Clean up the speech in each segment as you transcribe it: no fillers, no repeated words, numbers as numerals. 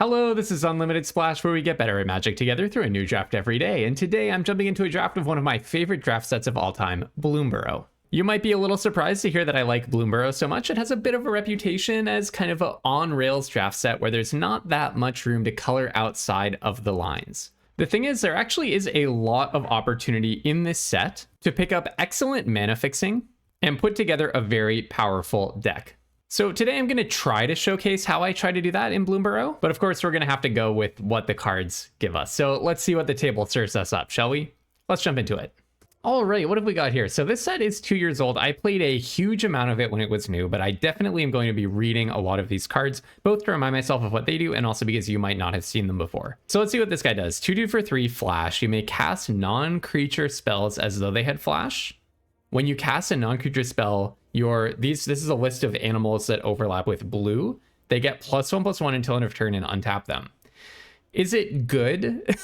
Hello, this is Unlimited Splash, where we get better at Magic together through a new draft every day, and today I'm jumping into a draft of one of my favorite draft sets of all time, Bloomburrow. You might be a little surprised to hear that I like Bloomburrow so much. It has a bit of a reputation as kind of an on-rails draft set where there's not that much room to color outside of the lines. The thing is, there actually is a lot of opportunity in this set to pick up excellent mana fixing and put together a very powerful deck. So today I'm going to try to showcase how I try to do that in Bloomburrow, but of course we're going to have to go with what the cards give us. So let's see what the table serves us up, shall we? Let's jump into it. All right, what have we got here? So this set is 2 years old. I played a huge amount of it when it was new, but I definitely am going to be reading a lot of these cards, both to remind myself of what they do and also because you might not have seen them before. So let's see what this guy does. 2 for 3 flash. You may cast non-creature spells as though they had flash. When you cast a non-creature spell, this is a list of animals that overlap with blue. They get +1/+1 until end of turn and untap them. Is it good?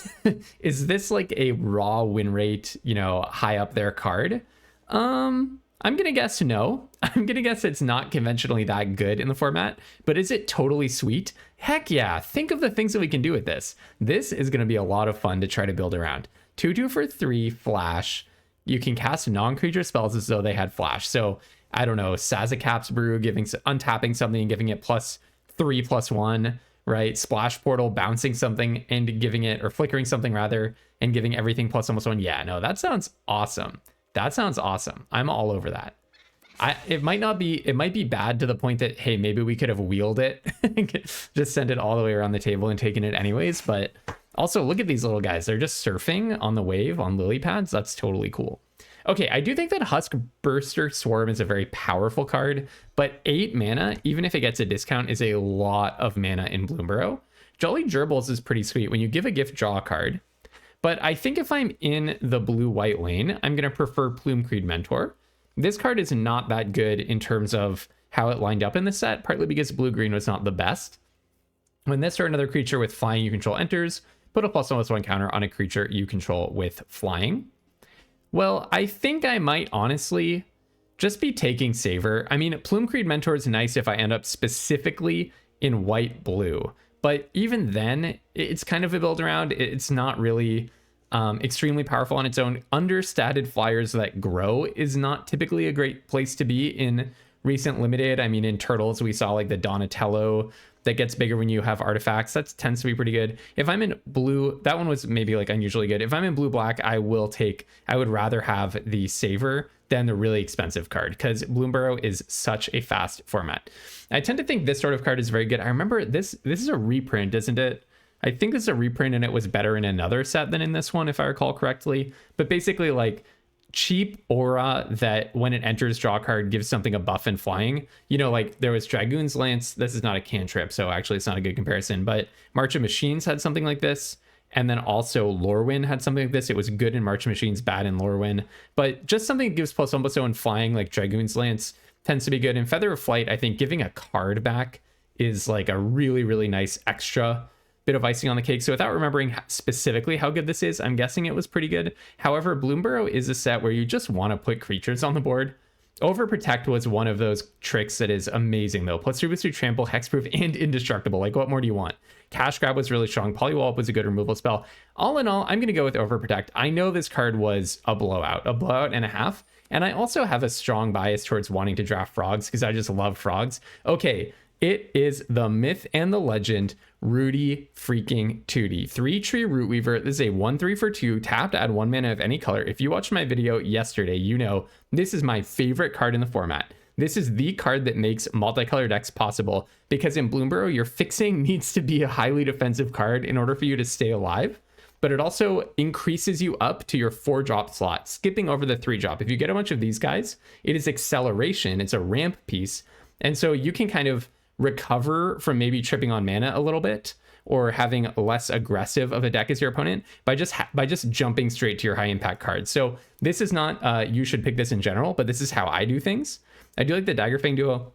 Is this like a raw win rate, high up there card? I'm gonna guess no. I'm gonna guess it's not conventionally that good in the format, but is it totally sweet? Heck yeah, think of the things that we can do with this. This is gonna be a lot of fun to try to build around. 2 for 3 flash. You can cast non-creature spells as though they had flash. So I don't know, Sazakap's Brew, untapping something and giving it +3/+1, right? Splash Portal, bouncing something and giving it, or flickering something rather, and giving everything +1/+1. Yeah, no, that sounds awesome. That sounds awesome. I'm all over that. It might be bad to the point that, hey, maybe we could have wheeled it, just send it all the way around the table and taken it anyways. But also look at these little guys. They're just surfing on the wave on lily pads. That's totally cool. Okay, I do think that Huskburster Swarm is a very powerful card, but 8 mana, even if it gets a discount, is a lot of mana in Bloomburrow. Jolly Gerbils is pretty sweet. When you give a gift, draw a card. But I think if I'm in the blue-white lane, I'm going to prefer Plume-Creed Mentor. This card is not that good in terms of how it lined up in the set, partly because blue-green was not the best. When this or another creature with flying you control enters, put a +1/+1 counter on a creature you control with flying. Well, I think I might honestly just be taking Savor. I mean, Plume-Creed Mentor is nice if I end up specifically in white-blue. But even then, it's kind of a build around. It's not really extremely powerful on its own. Understated flyers that grow is not typically a great place to be in recent limited. I mean, in Turtles, we saw like the Donatello that gets bigger when you have artifacts. That tends to be pretty good. If I'm in blue, that one was maybe like unusually good. If I'm in blue-black, I would rather have the Savor than the really expensive card, because Bloomburrow is such a fast format. I tend to think this sort of card is very good. I remember this is a reprint, isn't it? I think this is a reprint and it was better in another set than in this one, if I recall correctly. But basically like cheap aura that when it enters draw card gives something a buff and flying. Like there was Dragoon's Lance. This is not a cantrip, so actually it's not a good comparison, but March of Machines had something like this. And then also Lorwyn had something like this. It was good in March of Machines, bad in Lorwyn. But just something that gives +1/+0 and flying like Dragoon's Lance tends to be good. In Feather of Flight, I think giving a card back is like a really, really nice extra bit of icing on the cake. So without remembering specifically how good this is, I'm guessing it was pretty good. However, Bloomburrow is a set where you just want to put creatures on the board. Overprotect was one of those tricks that is amazing though. +2/+2 trample, hexproof, and indestructible. Like what more do you want? Cash Grab was really strong. Polywallop was a good removal spell. All in all, I'm going to go with Overprotect. I know this card was a blowout and a half. And I also have a strong bias towards wanting to draft frogs because I just love frogs. Okay, it is the myth and the legend, Rudy freaking Tooty. 3-tree Root Weaver. This is a 1/3 for 2, tap to add 1 mana of any color. If you watched my video yesterday, you know this is my favorite card in the format. This is the card that makes multicolor decks possible, because in Bloomburrow, your fixing needs to be a highly defensive card in order for you to stay alive. But it also increases you up to your 4-drop slot, skipping over the 3-drop. If you get a bunch of these guys, it is acceleration. It's a ramp piece. And so you can kind of recover from maybe tripping on mana a little bit or having less aggressive of a deck as your opponent by just jumping straight to your high impact cards. So this is not you should pick this in general, but this is how I do things. I do like the Daggerfang duo.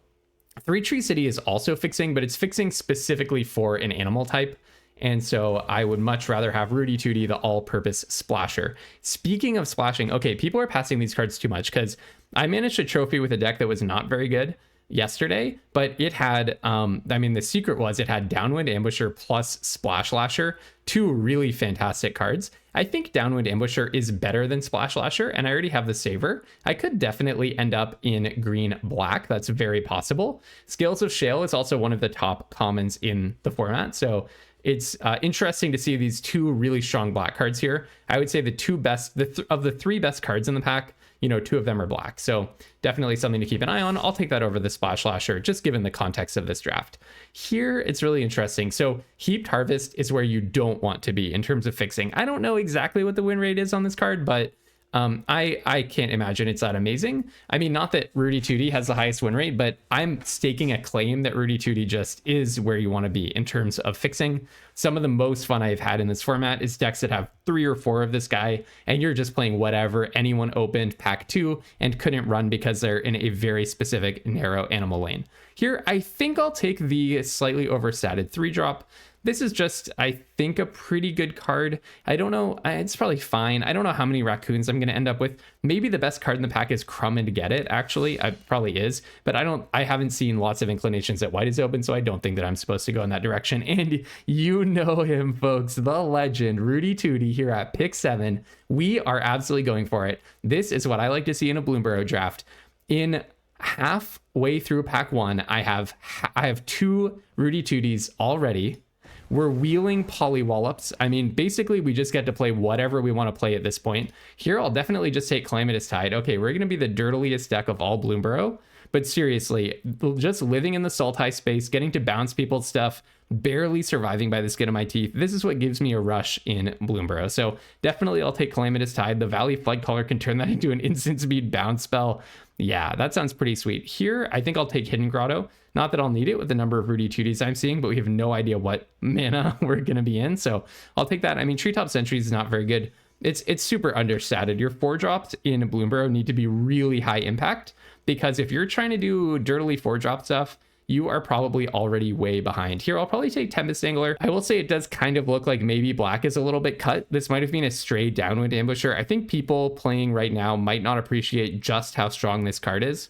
3-tree City is also fixing, but it's fixing specifically for an animal type. And so I would much rather have Rudy Tooty, the all-purpose splasher. Speaking of splashing, okay, people are passing these cards too much because I managed a trophy with a deck that was not very good yesterday, but it had, I mean, the secret was it had Downwind Ambusher plus Splash Lasher, two really fantastic cards. I think Downwind Ambusher is better than Splash Lasher, and I already have the Saver. I could definitely end up in green-black. That's very possible. Scales of Shale is also one of the top commons in the format, so it's interesting to see these two really strong black cards here. I would say the two best, of the three best cards in the pack, you know, two of them are black. So definitely something to keep an eye on. I'll take that over the Splash Lasher, just given the context of this draft. Here, it's really interesting. So Heaped Harvest is where you don't want to be in terms of fixing. I don't know exactly what the win rate is on this card, but I can't imagine it's that amazing. I mean, not that Rudy Tooty has the highest win rate, but I'm staking a claim that Rudy Tooty just is where you want to be in terms of fixing. Some of the most fun I've had in this format is decks that have 3 or 4 of this guy, and you're just playing whatever anyone opened pack 2 and couldn't run because they're in a very specific narrow animal lane. Here, I think I'll take the slightly overstated 3-drop. This is just, I think, a pretty good card. I don't know, it's probably fine. I don't know how many raccoons I'm going to end up with. Maybe the best card in the pack is Crumb and Get It, actually. It probably is, but I haven't seen lots of inclinations that white is open, so I don't think that I'm supposed to go in that direction. And you know him, folks, the legend, Rudy Tooty here at pick 7. We are absolutely going for it. This is what I like to see in a Bloomburrow draft. In halfway through pack 1, I have 2 Rudy Tooties already. We're wheeling Polywallops. I mean, basically, we just get to play whatever we want to play at this point. Here, I'll definitely just take Calamitous Tide. Okay, we're going to be the dirtiest deck of all Bloomburrow. But seriously, just living in the Sultai space, getting to bounce people's stuff, barely surviving by the skin of my teeth. This is what gives me a rush in Bloomburrow. So definitely I'll take Calamitous Tide. The Valley Flightcaller can turn that into an instant speed bounce spell. Yeah, that sounds pretty sweet. Here, I think I'll take Hidden Grotto. Not that I'll need it with the number of Rudy Tooties I'm seeing, but we have no idea what mana we're going to be in. So I'll take that. I mean, Treetop Sentry is not very good. It's super understated. Your 4-drops in Bloomburrow need to be really high impact, because if you're trying to do dirtily 4-drop stuff, you are probably already way behind. Here, I'll probably take Tempest Angler. I will say it does kind of look like maybe black is a little bit cut. This might have been a stray Downwind Ambusher. I think people playing right now might not appreciate just how strong this card is.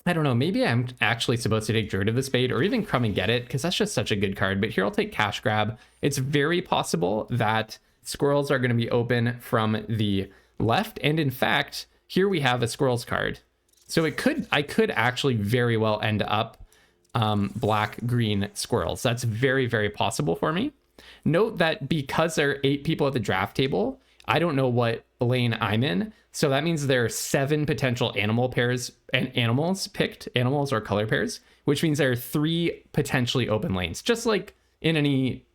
I don't know, maybe I'm actually supposed to take Druid of the Spade or even Crumb and Get It, because that's just such a good card. But here I'll take Cash Grab. It's very possible that squirrels are going to be open from the left. And in fact, here we have a squirrels card. So I could actually very well end up black, green squirrels. That's very, very possible for me. Note that because there are 8 people at the draft table, I don't know what lane I'm in. So that means there are 7 potential animal pairs and animals picked, animals or color pairs, which means there are 3 potentially open lanes, just like in any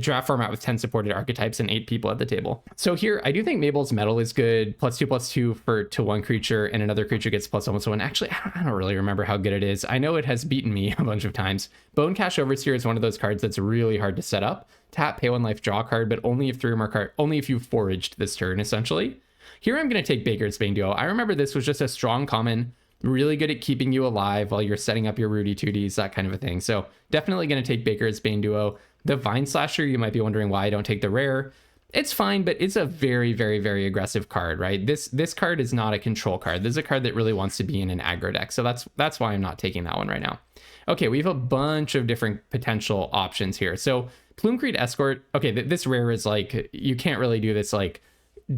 draft format with 10 supported archetypes and 8 people at the table. So here, I do think Mabel's Metal is good. +2/+2 to 1 creature, and another creature gets +1/+1. Actually, I don't really remember how good it is. I know it has beaten me a bunch of times. Bone Cash Overseer is one of those cards that's really hard to set up. Tap, pay 1 life, draw a card, but only if 3 or more cards, only if you foraged this turn, essentially. Here I'm going to take Baker's Bane Duo. I remember this was just a strong common, really good at keeping you alive while you're setting up your Rudy Tooties, that kind of a thing. So definitely going to take Baker's Bane Duo. The Vine Slasher, you might be wondering why I don't take the rare. It's fine, but it's a very, very, very aggressive card, right? This card is not a control card. This is a card that really wants to be in an aggro deck. So that's why I'm not taking that one right now. Okay, we have a bunch of different potential options here. So Plume-Creed Escort, okay, this rare is like, you can't really do this like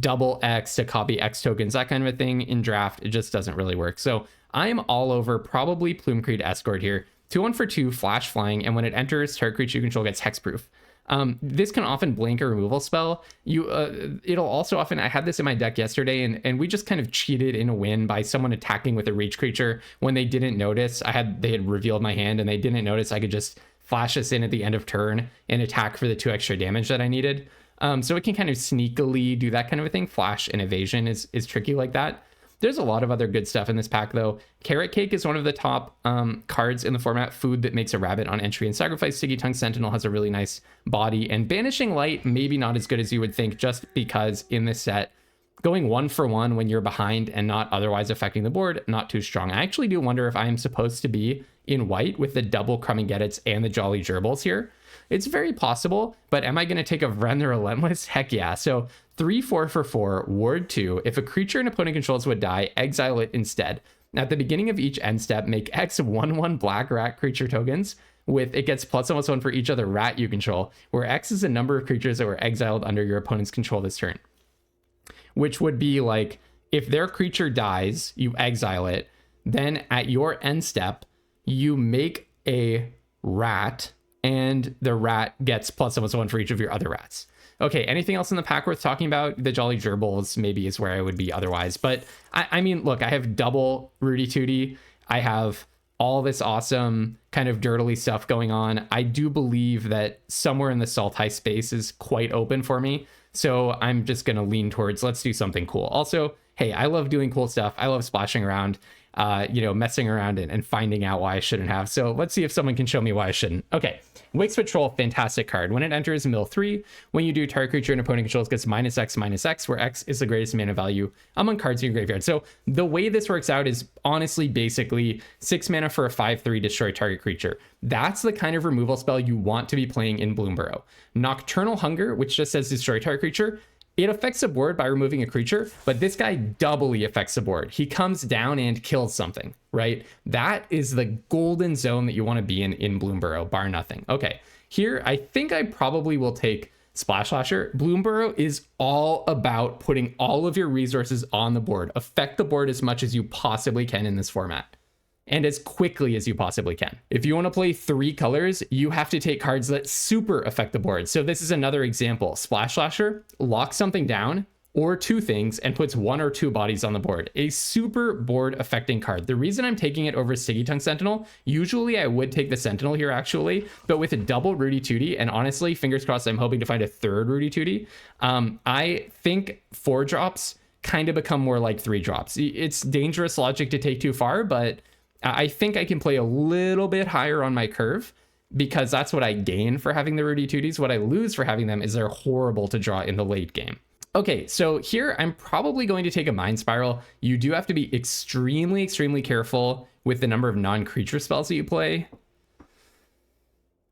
double X to copy X tokens, that kind of a thing in draft. It just doesn't really work. So I'm all over probably Plume-Creed Escort here. 2/1 for 2, flash flying, and when it enters, target creature you control gets hexproof. This can often blink a removal spell. It'll also often, I had this in my deck yesterday, and we just kind of cheated in a win by someone attacking with a reach creature when they didn't notice. They had revealed my hand and they didn't notice. I could just flash this in at the end of turn and attack for the 2 extra damage that I needed. So it can kind of sneakily do that kind of a thing. Flash and evasion is tricky like that. There's a lot of other good stuff in this pack, though. Carrot Cake is one of the top cards in the format. Food that makes a rabbit on entry and sacrifice. Sticky Tongue Sentinel has a really nice body. And Banishing Light, maybe not as good as you would think, just because in this set, going 1 for 1 when you're behind and not otherwise affecting the board, not too strong. I actually do wonder if I am supposed to be in white with the double Crumb and Get It's and the Jolly Gerbils here. It's very possible, but am I going to take a Vren the Relentless? Heck yeah. So 3/4 for 4, ward 2. If a creature an opponent controls would die, exile it instead. At the beginning of each end step, make X 1/1 black rat creature tokens with it gets +1/+1 for each other rat you control, where X is the number of creatures that were exiled under your opponent's control this turn. Which would be like, if their creature dies, you exile it. Then at your end step, you make a rat, and the rat gets +1/+1 for each of your other rats. Okay, anything else in the pack worth talking about? The Jolly Gerbils maybe is where I would be otherwise. But I mean, look, I have double Rudy Tooty. I have all this awesome kind of dirtily stuff going on. I do believe that somewhere in the Sultai space is quite open for me. So I'm just going to lean towards, let's do something cool. Also, hey, I love doing cool stuff. I love splashing around, messing around and finding out why I shouldn't have. So let's see if someone can show me why I shouldn't. Okay, Wake's Patrol, fantastic card. When it enters mill 3, when you do, target creature and opponent controls gets -X, where X is the greatest mana value among cards in your graveyard. So the way this works out is honestly basically 6 mana for a 5/3 destroy target creature. That's the kind of removal spell you want to be playing in Bloomburrow. Nocturnal Hunger, which just says destroy target creature, it affects the board by removing a creature, but this guy doubly affects the board. He comes down and kills something, right? That is the golden zone that you want to be in Bloomburrow, bar nothing. Okay, here I think I probably will take Splash Slasher. Bloomburrow is all about putting all of your resources on the board. Affect the board as much as you possibly can in this format, and as quickly as you possibly can. If you want to play 3 colors, you have to take cards that super affect the board. So this is another example. Splash Slasher locks something down or 2 things and puts 1 or 2 bodies on the board. A super board affecting card. The reason I'm taking it over Sticky Tongue Sentinel, usually I would take the Sentinel here actually, but with a double Rudy Tooty, and honestly, fingers crossed, I'm hoping to find a 3rd Rudy Tooty. I think 4 drops kind of become more like 3 drops. It's dangerous logic to take too far, but I think I can play a little bit higher on my curve, because that's what I gain for having the Rudy Tooties. What I lose for having them is they're horrible to draw in the late game. Okay, so here I'm probably going to take a Mind Spiral. You do have to be extremely, extremely careful with the number of non-creature spells that you play.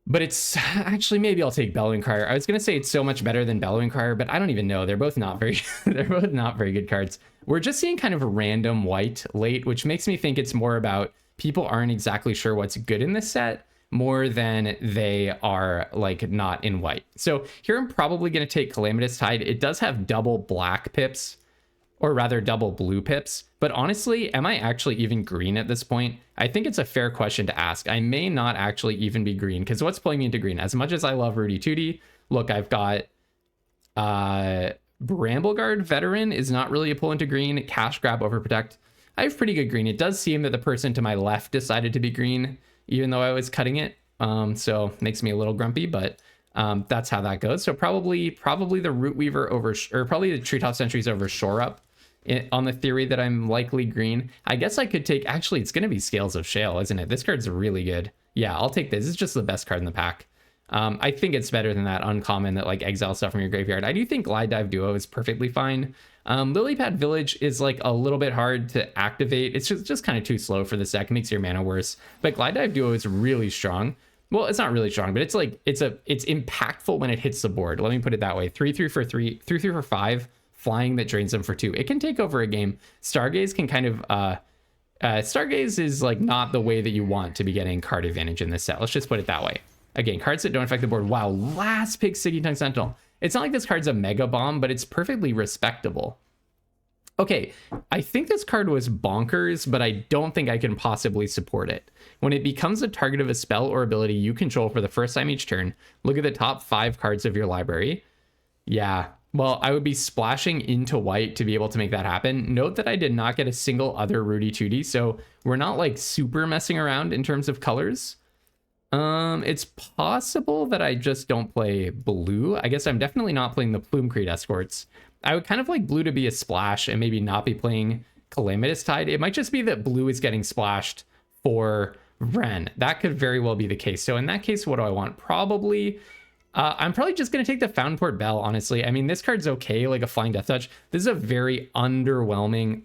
But it's actually, maybe I'll take Bellowing Crier. I was going to say it's so much better than Bellowing Crier, but I don't even know. They're both not very they're both not very good cards. We're just seeing kind of a random white late, which makes me think it's more about people aren't exactly sure what's good in this set more than they are like not in white. So here I'm probably going to take Calamitous Tide. It does have double black pips, or rather double blue pips. But honestly, am I actually even green at this point? I think it's a fair question to ask. I may not actually even be green, because what's playing me into green? As much as I love Rudy Tooty, look, I've got Brambleguard Veteran is not really a pull into green. Cash Grab, Overprotect. I have pretty good green. It does seem that the person to my left decided to be green, even though I was cutting it. So makes me a little grumpy, but that's how that goes. So probably the Root Weaver over, or probably the Treetop Sentries over Shore Up, on the theory that I'm likely green. I guess I could take, actually, it's going to be Scales of Shale, isn't it? This card's really good. Yeah, I'll take this. It's just the best card in the pack. I think it's better than that uncommon that like exile stuff from your graveyard. I do think Glide Dive Duo is perfectly fine. Lilypad Village is like a little bit hard to activate. It's just kind of too slow for this deck. It makes your mana worse. But Glide Dive Duo is really strong. Well, it's not really strong, but it's like it's impactful when it hits the board. Let me put it that way. 3/3 for 3, 3/3 for 5, flying that drains them for 2. It can take over a game. Stargaze can kind of Stargaze is like not the way that you want to be getting card advantage in this set. Let's just put it that way. Again, cards that don't affect the board. Wow, last pick Sticky Tongue Sentinel. It's not like this card's a mega bomb, but it's perfectly respectable. Okay, I think this card was bonkers, but I don't think I can possibly support it. When it becomes a target of a spell or ability you control for the first time each turn, look at the top 5 cards of your library. Yeah, well, I would be splashing into white to be able to make that happen. Note that I did not get a single other Rudy Tooty, so we're not like super messing around in terms of colors. It's possible that I just don't play blue. I guess I'm definitely not playing the Plume-Creed Escorts. I would kind of like blue to be a splash and maybe not be playing Calamitous Tide. It might just be that blue is getting splashed for Vren. That could very well be the case. So in that case, what do I want? Probably, I'm probably just going to take the Fountainport Bell, honestly. I mean, this card's okay, like a Flying Death Touch. This is a very underwhelming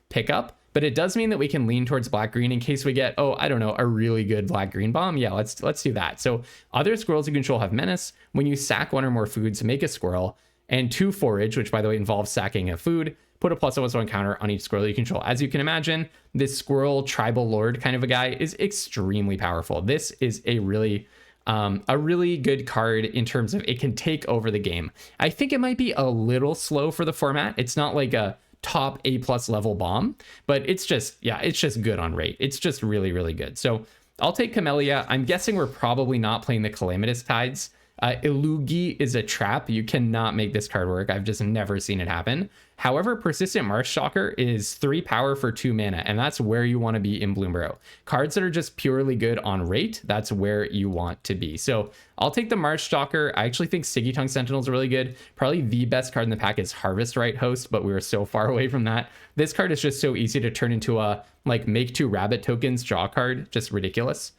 pickup. But it does mean that we can lean towards black-green in case we get, oh, I don't know, a really good black-green bomb. Yeah, let's do that. So other squirrels you control have Menace. When you sack 1 or more foods, make a squirrel. And 2 Forage, which by the way involves sacking a food. put a +1/+1 counter on each squirrel you control. As you can imagine, this squirrel tribal lord kind of a guy is extremely powerful. This is a really good card in terms of it can take over the game. I think it might be a little slow for the format. It's not like a top A+ level bomb, but it's just, yeah, it's just good on rate. It's just really, really good. So I'll take Camellia. I'm guessing we're probably not playing the Calamitous Tides. Illugi is a trap. You cannot make this card work. I've just never seen it happen. However, Persistent Marsh Stalker is 3 power for 2 mana, and that's where you want to be in Bloomburrow. Cards that are just purely good on rate, that's where you want to be. So I'll take the Marsh Stalker. I actually think Sticky Tongue Sentinel is really good. Probably the best card in the pack is Harvest Right Host, but we were so far away from that. This card is just so easy to turn into a like make 2 rabbit tokens draw card, just ridiculous.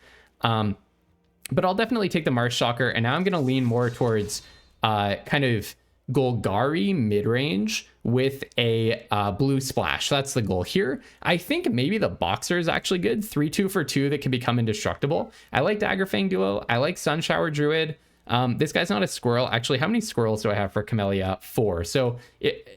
But I'll definitely take the Marsh Stalker, and now I'm going to lean more towards kind of Golgari mid-range with a blue splash. That's the goal here. I think maybe the Boxer is actually good. 3/2 for 2 that can become indestructible. I like Daggerfang Duo. I like Sunshower Druid. This guy's not a squirrel. Actually, how many squirrels do I have for Camellia? 4. So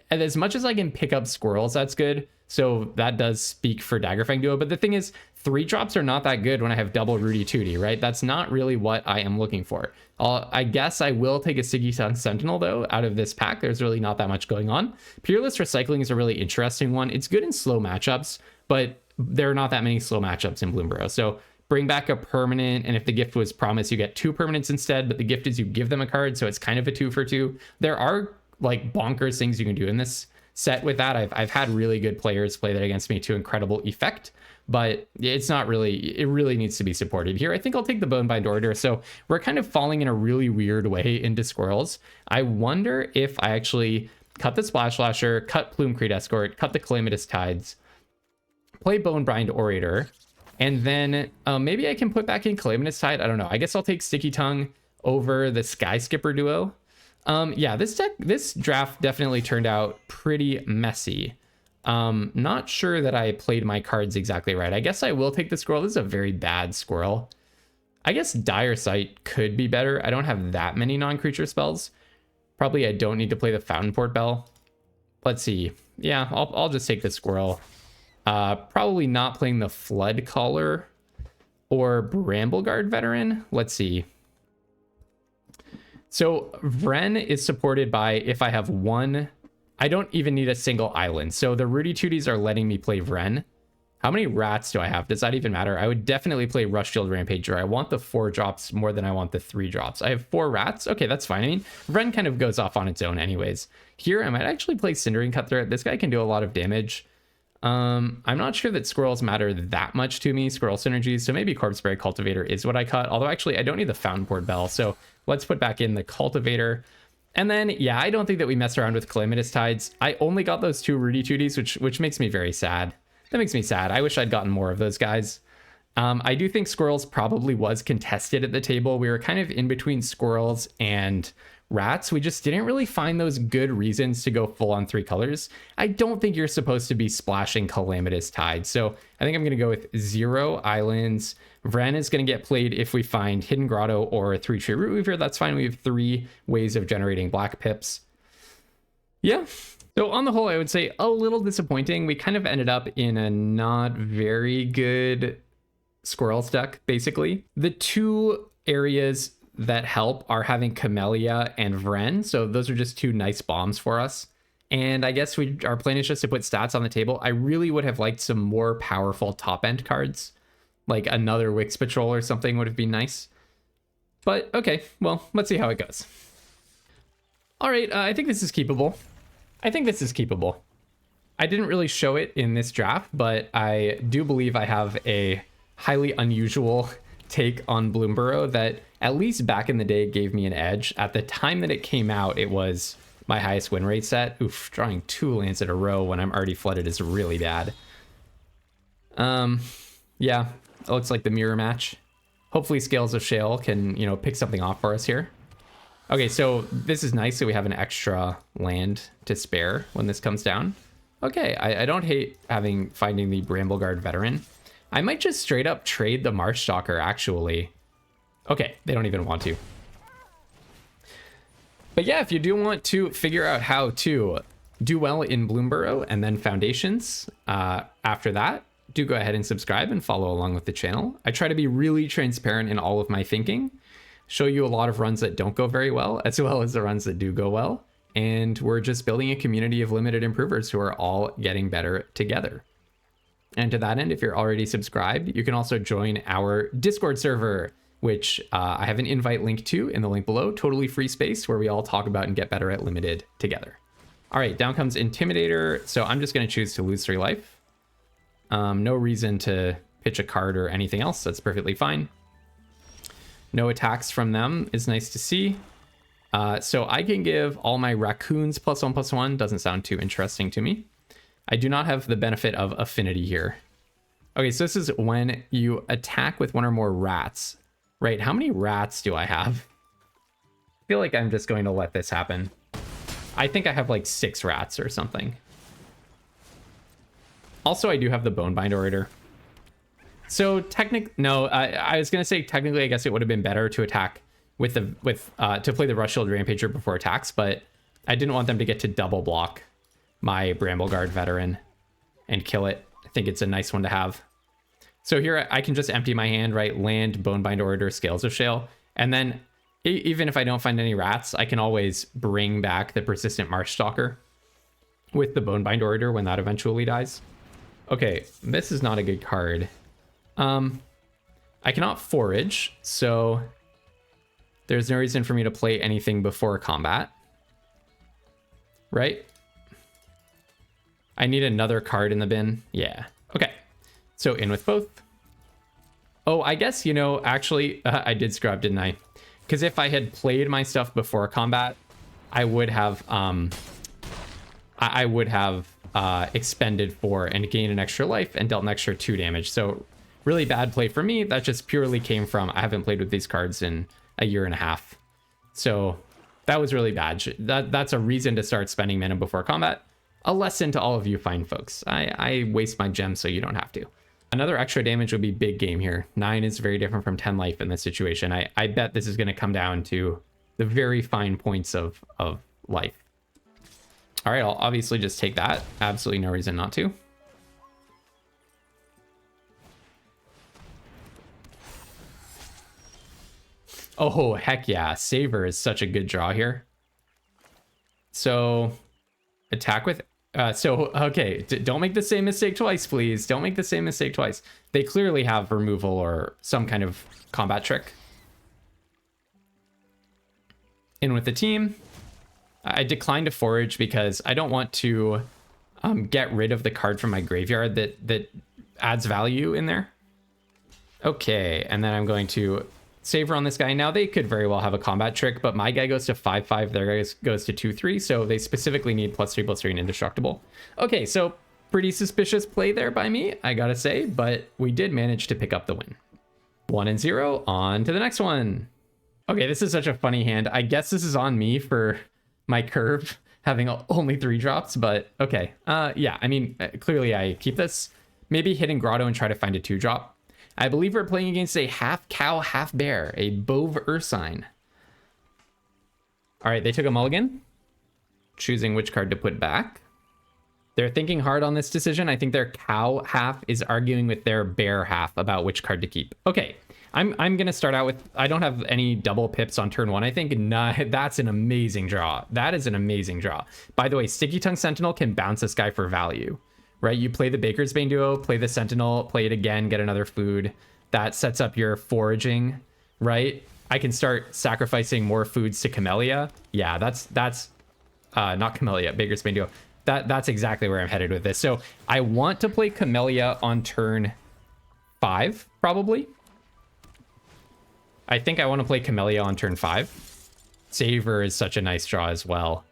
as much as I can pick up squirrels, that's good. So that does speak for Daggerfang Duo. But the thing is, 3 drops are not that good when I have double Rudy Tooty, right? That's not really what I am looking for. I guess I will take a Sticky Tongue Sentinel, though, out of this pack. There's really not that much going on. Peerless Recycling is a really interesting one. It's good in slow matchups, but there are not that many slow matchups in Bloomburrow. So bring back a permanent, and if the gift was promised, you get 2 permanents instead, but the gift is you give them a card, so it's kind of a 2 for 2. There are like bonkers things you can do in this set with that. I've had really good players play that against me to incredible effect, but it's not really, it really needs to be supported here. I think I'll take the Bonebind Orator. So we're kind of falling in a really weird way into squirrels. I wonder if I actually cut the Splash Slasher, cut Plume-Creed Escort, cut the Calamitous Tides, play Bonebind Orator, and then maybe I can put back in Calamitous Tide. I don't know. I guess I'll take Sticky Tongue over the Sky Skipper duo. Yeah, this draft definitely turned out pretty messy. Not sure that I played my cards exactly right. I guess I will take the squirrel. This is a very bad squirrel. I guess Dire Sight could be better. I don't have that many non-creature spells. Probably I don't need to play the Fountainport Bell. Let's see. Yeah, I'll just take the squirrel. Probably not playing the Flood Caller or Brambleguard Veteran. Let's see. So Vren is supported by if I have 1, I don't even need a single island. So the Rudy Tooties are letting me play Vren. How many rats do I have? Does that even matter? I would definitely play Rush Shield Rampager. I want the 4 drops more than I want the 3 drops. I have 4 rats. Okay, that's fine. I mean, Vren kind of goes off on its own anyways. Here, I might actually play Cindering Cutthroat. This guy can do a lot of damage. I'm not sure that squirrels matter that much to me, squirrel synergies, so maybe Corpseberry Cultivator is what I cut. Although actually, I don't need the Fountainport Bell, so let's put back in the Cultivator. And then, yeah, I don't think that we messed around with Calamitous Tides. I only got those 2 Rudy Tooties, which makes me very sad. That makes me sad. I wish I'd gotten more of those guys. I do think Squirrels probably was contested at the table. We were kind of in between Squirrels and Rats. We just didn't really find those good reasons to go full on 3 colors. I don't think you're supposed to be splashing Calamitous Tide. So I think I'm going to go with 0 islands. Vren is going to get played if we find Hidden Grotto or 3 Tree Root Weaver. That's fine. We have 3 ways of generating black pips. Yeah. So on the whole, I would say a little disappointing. We kind of ended up in a not very good Squirrels deck, basically. The 2 areas that help are having Camellia and Vren. So those are just 2 nice bombs for us. And I guess our plan is just to put stats on the table. I really would have liked some more powerful top end cards. Like another Wix Patrol or something would have been nice. But okay, well, let's see how it goes. All right, I think this is keepable. I didn't really show it in this draft, but I do believe I have a highly unusual take on Bloomburrow that at least back in the day gave me an edge. At the time that it came out, it was my highest win rate set. Oof, drawing 2 lands in a row when I'm already flooded is really bad. Yeah, it looks like the mirror match. Hopefully Scales of Shale can, pick something off for us here. Okay, so this is nice. So we have an extra land to spare when this comes down. Okay, I don't hate finding the Brambleguard Veteran. I might just straight up trade the Marsh Stalker, actually. Okay, they don't even want to. But yeah, if you do want to figure out how to do well in Bloomburrow and then Foundations. After that, do go ahead and subscribe and follow along with the channel. I try to be really transparent in all of my thinking, show you a lot of runs that don't go very well, as well as the runs that do go well. And we're just building a community of limited improvers who are all getting better together. And to that end, if you're already subscribed, you can also join our Discord server, which I have an invite link to in the link below. Totally free space where we all talk about and get better at limited together. All right, down comes Intimidator. So I'm just going to choose to lose 3 life. No reason to pitch a card or anything else. That's perfectly fine. No attacks from them is nice to see. So I can give all my raccoons +1/+1. Doesn't sound too interesting to me. I do not have the benefit of affinity here. Okay, so this is when you attack with 1 or more rats. Right, how many rats do I have? I feel like I'm just going to let this happen. I think I have like 6 rats or something. Also, I do have the Bonebind Orator. So I was gonna say technically, I guess it would have been better to attack with to play the Rush Shield Rampager before attacks, but I didn't want them to get to double block my Brambleguard Veteran and kill it. I think it's a nice one to have. So here I can just empty my hand, right? Land, Bonebind Orator, Scales of Shale, and then even if I don't find any rats, I can always bring back the Persistent Marshstalker with the Bonebind Orator when that eventually dies. Okay, this is not a good card. I cannot forage, so there's no reason for me to play anything before combat, right? I need another card in the bin. Yeah. Okay. So in with both. Oh, I guess, you know, actually, I did scrub, didn't I? Because if I had played my stuff before combat, I would have expended 4 and gained an extra life and dealt an extra 2 damage. So really bad play for me. That just purely came from I haven't played with these cards in a year and a half. So that was really bad. That's a reason to start spending mana before combat. A lesson to all of you fine folks. I waste my gems so you don't have to. Another extra damage would be big game here. 9 is very different from 10 life in this situation. I bet this is going to come down to the very fine points of life. All right, I'll obviously just take that. Absolutely no reason not to. Oh, heck yeah. Saver is such a good draw here. So attack with... okay, don't make the same mistake twice, please. Don't make the same mistake twice. They clearly have removal or some kind of combat trick. In with the team. I declined to forage because I don't want to get rid of the card from my graveyard that adds value in there. Okay, and then I'm going to Saver on this guy. Now they could very well have a combat trick, but my guy goes to 5/5, their guy goes to 2/3, so they specifically need +3/3 and indestructible. Okay, so pretty suspicious play there by me, I gotta say, but we did manage to pick up the win. 1-0, on to the next one. Okay, this is such a funny hand. I guess this is on me for my curve having only 3 drops, but okay. Yeah, I mean, clearly I keep this. Maybe hitting Grotto and try to find a 2-drop. I believe we're playing against a half cow, half bear, a Bove Ursine. All right, they took a mulligan, choosing which card to put back. They're thinking hard on this decision. I think their cow half is arguing with their bear half about which card to keep. Okay, I'm going to start out with, I don't have any double pips on turn 1. I think that's an amazing draw. That is an amazing draw. By the way, Sticky Tongue Sentinel can bounce this guy for value. Right, you play the Baker's Bane duo, play the Sentinel, play it again, get another food. That sets up your foraging, right? I can start sacrificing more foods to Camellia. Yeah, that's not Camellia, Baker's Bane duo. That's exactly where I'm headed with this. So I want to play Camellia on turn 5, probably. I think I want to play Camellia on turn 5. Saver is such a nice draw as well.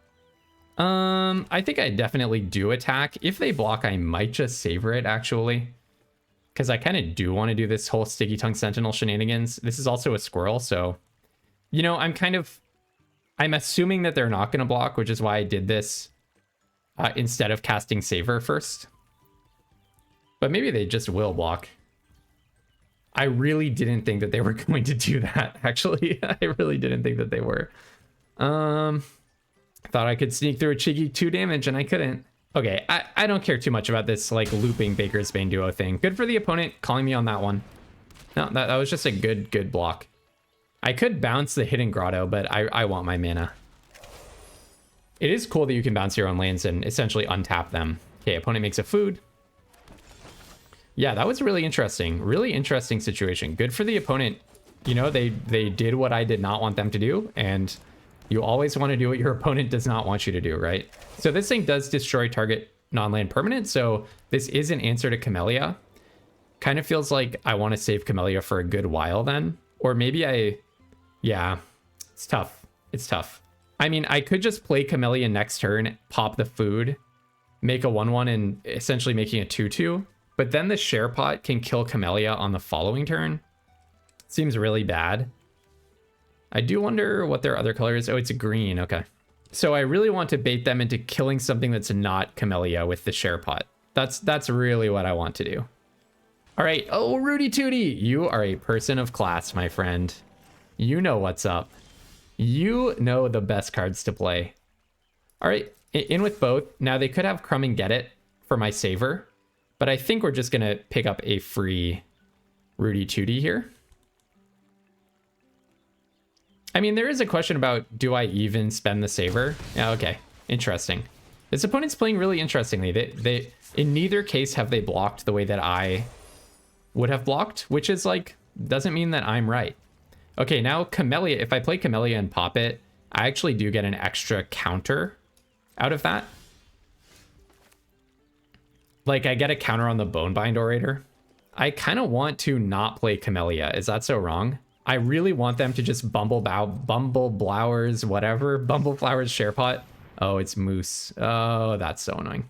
I think I definitely do attack. If they block, I might just Saver it, actually. Because I kind of do want to do this whole Sticky Tongue Sentinel shenanigans. This is also a squirrel, so... You know, I'm assuming that they're not going to block, which is why I did this instead of casting Saver first. But maybe they just will block. I really didn't think that they were going to do that, actually. I really didn't think that they were. Thought I could sneak through a cheeky 2 damage and I couldn't. Okay, I don't care too much about this like looping Baker's Bane duo thing. Good for the opponent calling me on that one. No, that was just a good block. I could bounce the Hidden Grotto, but I want my mana. It is cool that you can bounce your own lands and essentially untap them. Okay, opponent makes a food. Yeah, that was really interesting. Really interesting situation. Good for the opponent. You know, they did what I did not want them to do, and you always want to do what your opponent does not want you to do, right? So this thing does destroy target non-land permanent, so this is an answer to Camellia. Kind of feels like I want to save Camellia for a good while then. Or maybe yeah, it's tough. It's tough. I mean, I could just play Camellia next turn, pop the food, make a 1/1 and essentially making a 2/2. But then the share pot can kill Camellia on the following turn. Seems really bad. I do wonder what their other color is. Oh, it's a green. Okay. So I really want to bait them into killing something that's not Camellia with the share pot. That's really what I want to do. All right. Oh, Rudy Tooty. You are a person of class, my friend. You know what's up. You know the best cards to play. All right. In with both. Now they could have Crumb and Get It for my saver, but I think we're just going to pick up a free Rudy Tooty here. I mean, there is a question about, do I even spend the saver? Yeah, okay. Interesting. This opponent's playing really interestingly. They in neither case have they blocked the way that I would have blocked, which is like, doesn't mean that I'm right. Okay, now Camellia, if I play Camellia and pop it, I actually do get an extra counter out of that. Like, I get a counter on the Bonebind Orator. I kind of want to not play Camellia. Is that so wrong? I really want them to just Bumbleflowers, whatever. Bumbleflowers Sharepot. Oh, it's Moose. Oh, that's so annoying.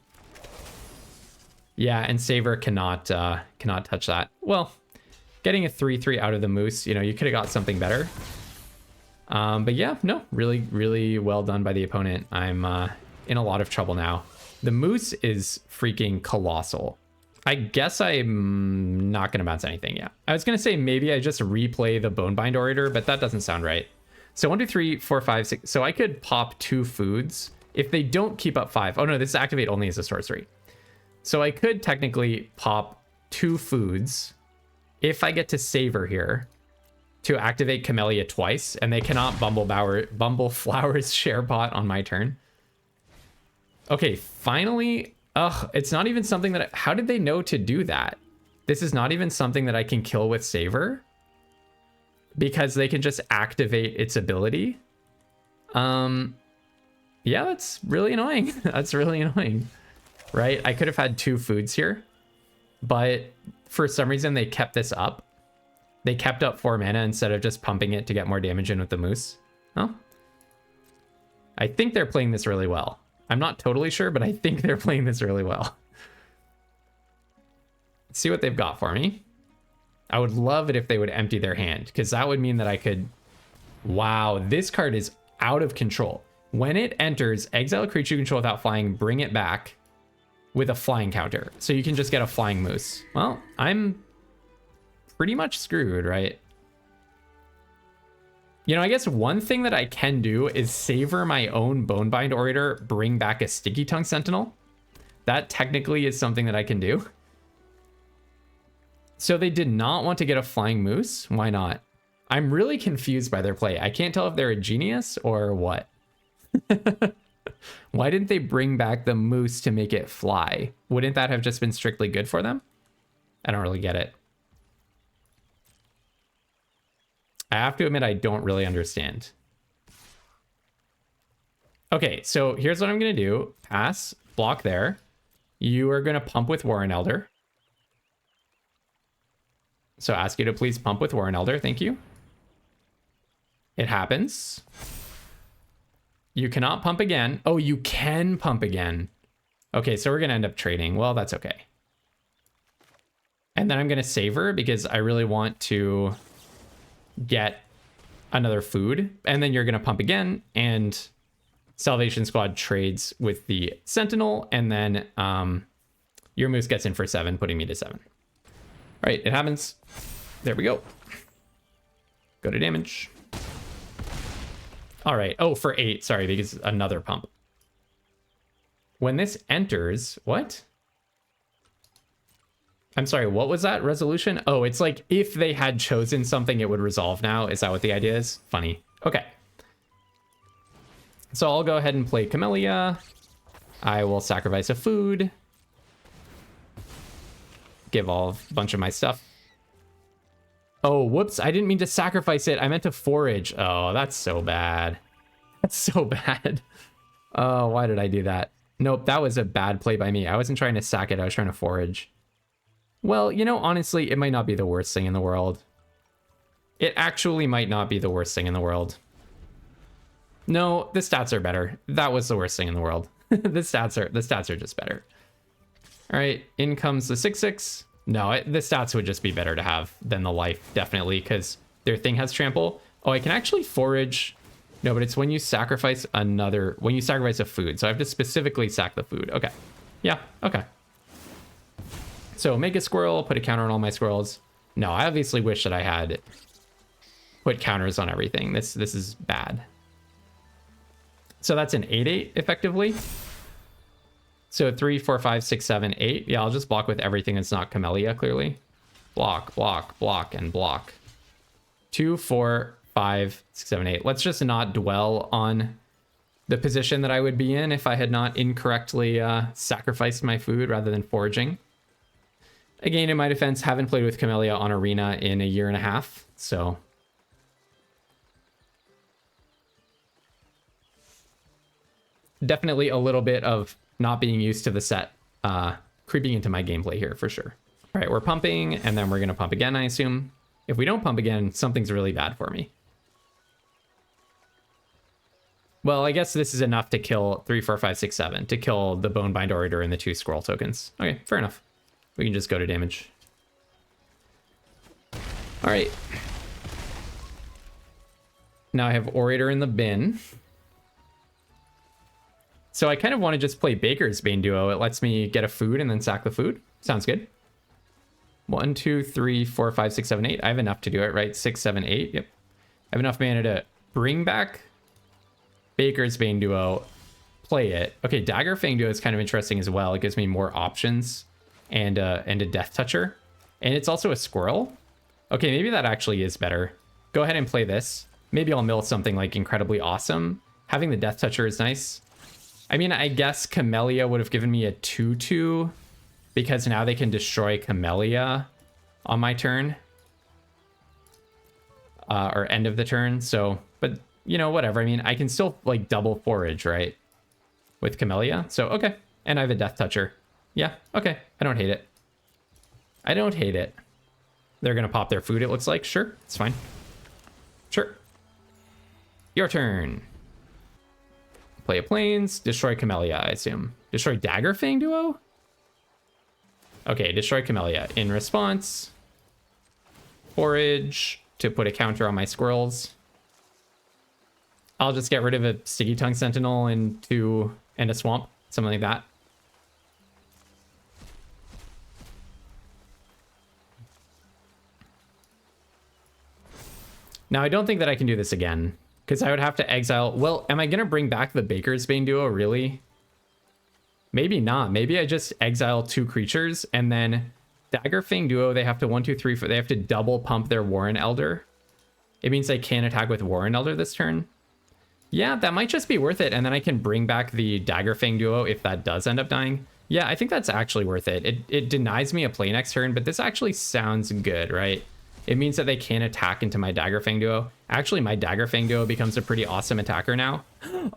Yeah, and Saver cannot touch that. Well, getting a 3/3 out of the Moose, you know, you could have got something better. But yeah, no, really well done by the opponent. I'm in a lot of trouble now. The Moose is freaking colossal. I guess I'm not going to bounce anything. Yeah, I was going to say maybe I just replay the Bonebind Orator, but that doesn't sound right. So 1, 2, 3, 4, 5, 6. So I could pop 2 foods if they don't keep up 5. Oh no, this activate only as a sorcery. So I could technically pop 2 foods if I get to Savor here to activate Camellia twice, and they cannot Bumbleflowers Sharepot on my turn. Okay, finally. Ugh, it's not even something that how did they know to do that? This is not even something that I can kill with Saver because they can just activate its ability. Yeah, that's really annoying. That's really annoying, right? I could have had 2 foods here, but for some reason they kept this up. They kept up 4 mana instead of just pumping it to get more damage in with the Moose. Oh, I think they're playing this really well. I'm not totally sure, but I think they're playing this really well. Let's see what they've got for me. I would love it if they would empty their hand, because that would mean that I could... Wow, this card is out of control. When it enters, exile a creature you control without flying, bring it back with a flying counter. So you can just get a flying Moose. Well, I'm pretty much screwed, right? You know, I guess one thing that I can do is savor my own Bonebind Orator, bring back a Sticky Tongue Sentinel. That technically is something that I can do. So they did not want to get a Flying Moose. Why not? I'm really confused by their play. I can't tell if they're a genius or what. Why didn't they bring back the Moose to make it fly? Wouldn't that have just been strictly good for them? I don't really get it. I have to admit, I don't really understand. Okay, so here's what I'm going to do. Pass, block there. You are going to pump with Warren Elder. So ask you to please pump with Warren Elder. Thank you. It happens. You cannot pump again. Oh, you can pump again. Okay, so we're going to end up trading. Well, that's okay. And then I'm going to savor because I really want to get another food, and then you're going to pump again, and Salvation Squad trades with the Sentinel, and then your Moose gets in for 7, putting me to 7. All right, it happens. There we go. Go to damage. All right. Oh, for 8. Sorry, because another pump. When this enters, what? I'm sorry, what was that resolution? Oh, it's like if they had chosen something, it would resolve now. Is that what the idea is? Funny. Okay. So I'll go ahead and play Camellia. I will sacrifice a food. Give a bunch of my stuff. Oh, whoops. I didn't mean to sacrifice it. I meant to forage. Oh, that's so bad. That's so bad. Oh, why did I do that? Nope, that was a bad play by me. I wasn't trying to sack it. I was trying to forage. Well, you know, honestly, it might not be the worst thing in the world. It actually might not be the worst thing in the world. No, the stats are better. That was the worst thing in the world. the stats are just better. All right, in comes the 6/6. No, the stats would just be better to have than the life, definitely, because their thing has trample. Oh, I can actually forage. No, but it's when you sacrifice when you sacrifice a food. So I have to specifically sack the food. Okay. Yeah, okay. So make a squirrel, put a counter on all my squirrels. No, I obviously wish that I had put counters on everything. This is bad. So that's an 8/8 effectively. So 3, 4, 5, 6, 7, 8. Yeah, I'll just block with everything that's not Camellia, clearly. Block, block, block, and block. 2, 4, 5, 6, 7, 8. Let's just not dwell on the position that I would be in if I had not incorrectly sacrificed my food rather than foraging. Again, in my defense, haven't played with Camellia on Arena in a year and a half, so... Definitely a little bit of not being used to the set creeping into my gameplay here, for sure. All right, we're pumping, and then we're going to pump again, I assume. If we don't pump again, something's really bad for me. Well, I guess this is enough to kill 3, 4, 5, 6, 7, to kill the Bonebind Orator and the 2 Squirrel tokens. Okay, fair enough. We can just go to damage. All right. Now I have Orator in the bin. So I kind of want to just play Baker's Bane Duo. It lets me get a food and then sack the food. Sounds good. 1, 2, 3, 4, 5, 6, 7, 8. I have enough to do it, right? 6, 7, 8. Yep. I have enough mana to bring back Baker's Bane Duo, play it. Okay, Dagger Fang Duo is kind of interesting as well. It gives me more options and a Death Toucher. And it's also a squirrel. Okay, maybe that actually is better. Go ahead and play this. Maybe I'll mill something like incredibly awesome. Having the Death Toucher is nice. I mean, I guess Camellia would have given me a 2/2 because now they can destroy Camellia on my turn. Or end of the turn, so... But, you know, whatever. I mean, I can still, like, double forage, right? With Camellia. So, okay. And I have a Death Toucher. Yeah, okay. I don't hate it. I don't hate it. They're going to pop their food, it looks like. Sure, it's fine. Sure. Your turn. Play a Plains. Destroy Camellia, I assume. Destroy Dagger Fang Duo? Okay, destroy Camellia. In response, forage to put a counter on my squirrels. I'll just get rid of a Sticky Tongue Sentinel and a Swamp. Something like that. Now, I don't think that I can do this again, because I would have to exile... Well, am I going to bring back the Baker's Bane Duo, really? Maybe not. Maybe I just exile 2 creatures, and then Dagger Fang Duo, they have to 1, 2, 3, 4... They have to double pump their Warren Elder. It means I can't attack with Warren Elder this turn. Yeah, that might just be worth it, and then I can bring back the Dagger Fang Duo if that does end up dying. Yeah, I think that's actually worth it. It denies me a play next turn, but this actually sounds good, right? It means that they can't attack into my Dagger Fang Duo. Actually, my Dagger Fang Duo becomes a pretty awesome attacker now.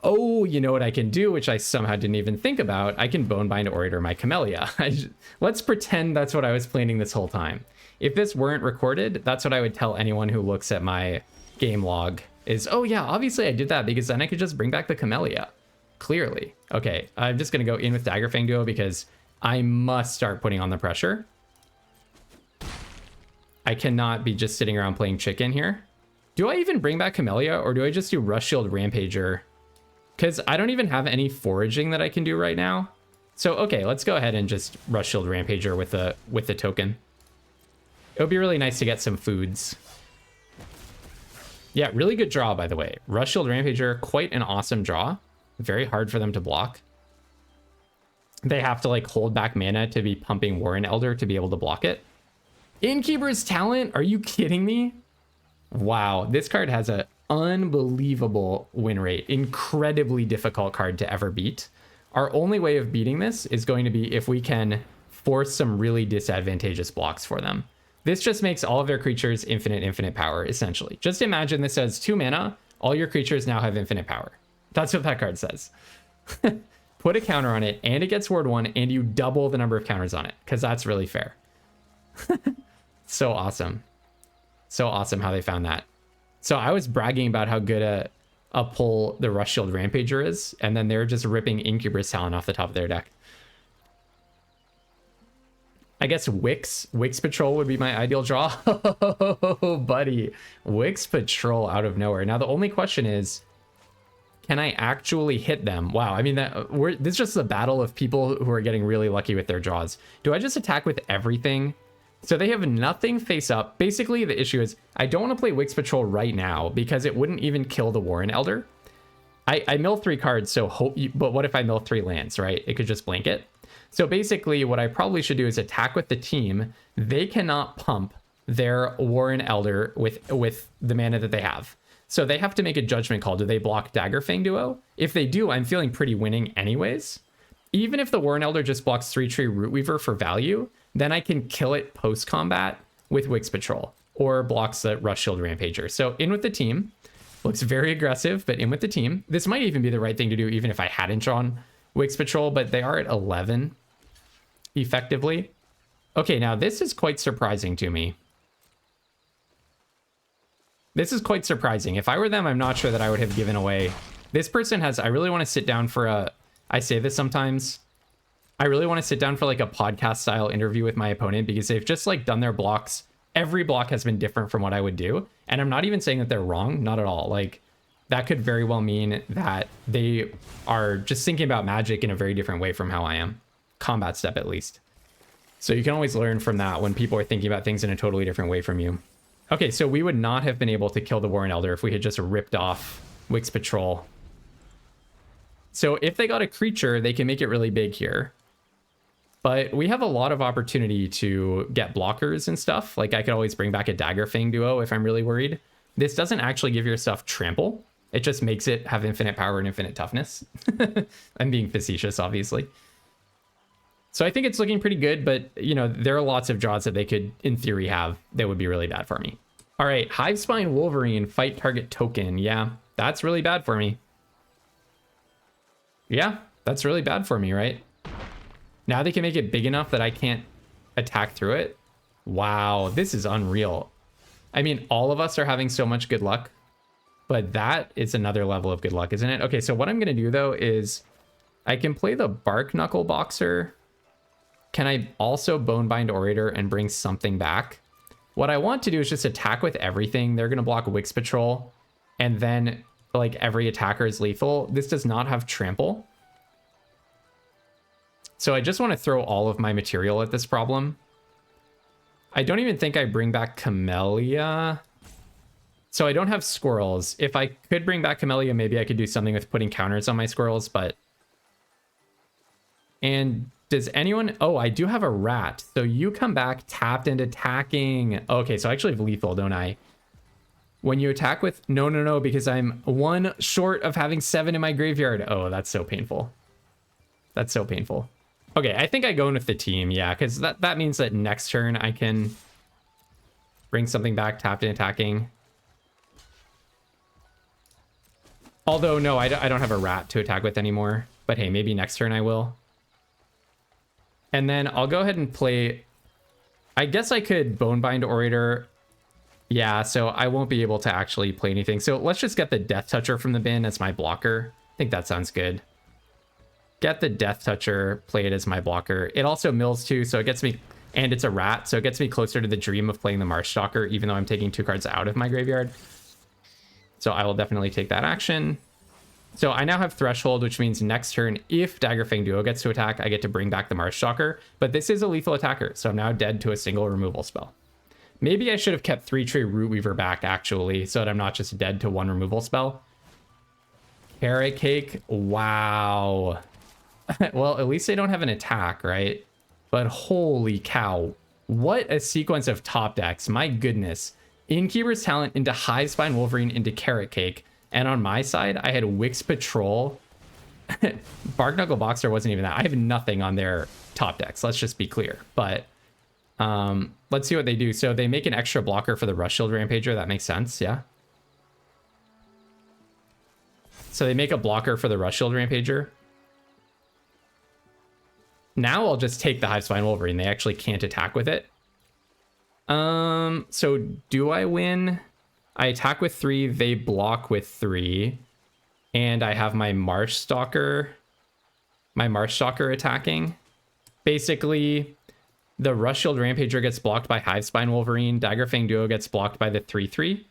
Oh, you know what I can do, which I somehow didn't even think about? I can Bonebind Orator my Camellia. Let's pretend that's what I was planning this whole time. If this weren't recorded, that's what I would tell anyone who looks at my game log is, oh yeah, obviously I did that because then I could just bring back the Camellia. Clearly. Okay, I'm just going to go in with Dagger Fang Duo because I must start putting on the pressure. I cannot be just sitting around playing chicken here. Do I even bring back Camellia or do I just do Rush Shield Rampager? Because I don't even have any foraging that I can do right now. So, okay, let's go ahead and just Rush Shield Rampager with the token. It would be really nice to get some foods. Yeah, really good draw, by the way. Rush Shield Rampager, quite an awesome draw. Very hard for them to block. They have to like hold back mana to be pumping Warren Elder to be able to block it. Innkeeper's Talent? Are you kidding me? Wow, this card has an unbelievable win rate. Incredibly difficult card to ever beat. Our only way of beating this is going to be if we can force some really disadvantageous blocks for them. This just makes all of their creatures infinite power, essentially. Just imagine this as 2 mana. All your creatures now have infinite power. That's what that card says. Put a counter on it, and it gets ward 1, and you double the number of counters on it, because that's really fair. So awesome. So awesome how they found that. So I was bragging about how good a pull the Rush Shield Rampager is, and then they're just ripping Innkeeper's Talent off the top of their deck. I guess Wix Patrol would be my ideal draw. Oh, buddy. Wix Patrol out of nowhere. Now, the only question is, can I actually hit them? Wow, I mean, this is just a battle of people who are getting really lucky with their draws. Do I just attack with everything? So they have nothing face up. Basically, the issue is I don't want to play Wix Patrol right now because it wouldn't even kill the Warren Elder. I mill 3 cards, so but what if I mill 3 lands, right? It could just blank it. So basically, what I probably should do is attack with the team. They cannot pump their Warren Elder with the mana that they have. So they have to make a judgment call. Do they block Daggerfang Duo? If they do, I'm feeling pretty winning anyways. Even if the Warren Elder just blocks 3-tree Rootweaver for value, then I can kill it post-combat with Wix Patrol or blocks the Rush Shield Rampager. So in with the team. Looks very aggressive, but in with the team. This might even be the right thing to do even if I hadn't drawn Wix Patrol, but they are at 11 effectively. Okay, now this is quite surprising to me. This is quite surprising. If I were them, I'm not sure that I would have given away. This person has, I really want to sit down for a, I say this sometimes, I really want to sit down for like a podcast style interview with my opponent because they've just like done their blocks. Every block has been different from what I would do. And I'm not even saying that they're wrong, not at all. Like that could very well mean that they are just thinking about Magic in a very different way from how I am. Combat step, at least. So you can always learn from that when people are thinking about things in a totally different way from you. Okay, so we would not have been able to kill the Warren Elder if we had just ripped off Wix Patrol. So if they got a creature, they can make it really big here. But we have a lot of opportunity to get blockers and stuff. Like I could always bring back a Daggerfang Duo if I'm really worried. This doesn't actually give your stuff trample. It just makes it have infinite power and infinite toughness. I'm being facetious, obviously. So I think it's looking pretty good, but you know, there are lots of draws that they could, in theory, have that would be really bad for me. All right, Hivespine Wolverine, fight target token. Yeah, that's really bad for me. Yeah, that's really bad for me, right? Now they can make it big enough that I can't attack through it. Wow, this is unreal. I mean, all of us are having so much good luck, but that is another level of good luck, isn't it? Okay, so what I'm going to do, though, is I can play the Bark Knuckle Boxer. Can I also Bonebind Orator and bring something back? What I want to do is just attack with everything. They're going to block Wix Patrol, and then like every attacker is lethal. This does not have trample. So I just want to throw all of my material at this problem. I don't even think I bring back Camellia. So I don't have squirrels. If I could bring back Camellia, maybe I could do something with putting counters on my squirrels, but... And does anyone... Oh, I do have a rat. So you come back tapped and attacking. Okay, so I actually have lethal, don't I? When you attack with... No, because I'm 1 short of having 7 in my graveyard. Oh, that's so painful. That's so painful. Okay, I think I go in with the team, yeah, because that means that next turn I can bring something back, tapped and attacking. Although, no, I don't have a rat to attack with anymore. But hey, maybe next turn I will. And then I'll go ahead and play... I guess I could Bonebind Orator. Yeah, so I won't be able to actually play anything. So let's just get the Death Toucher from the bin as my blocker. I think that sounds good. Get the Death Toucher, play it as my blocker. It also mills too, so it gets me... And it's a rat, so it gets me closer to the dream of playing the Marshstalker, even though I'm taking 2 cards out of my graveyard. So I will definitely take that action. So I now have Threshold, which means next turn, if Daggerfang Duo gets to attack, I get to bring back the Marshstalker. But this is a lethal attacker, so I'm now dead to a single removal spell. Maybe I should have kept 3-tree Rootweaver back, actually, so that I'm not just dead to one removal spell. Carrot Cake, wow. Well, at least they don't have an attack, right? But holy cow, what a sequence of top decks. My goodness. Innkeeper's Talent into Hivespine Wolverine into Carrot Cake. And on my side, I had Wix Patrol. Barknuckle Boxer wasn't even that. I have nothing on their top decks, let's just be clear. But let's see what they do. So they make an extra blocker for the Rush Shield Rampager. That makes sense, yeah. So they make a blocker for the Rush Shield Rampager. Now I'll just take the Hivespine Wolverine. They actually can't attack with it. So do I win? I attack with 3, they block with 3. And I have my Marsh Stalker attacking. Basically, the Rush Shield Rampager gets blocked by Hivespine Wolverine. Daggerfang Duo gets blocked by the 3-3.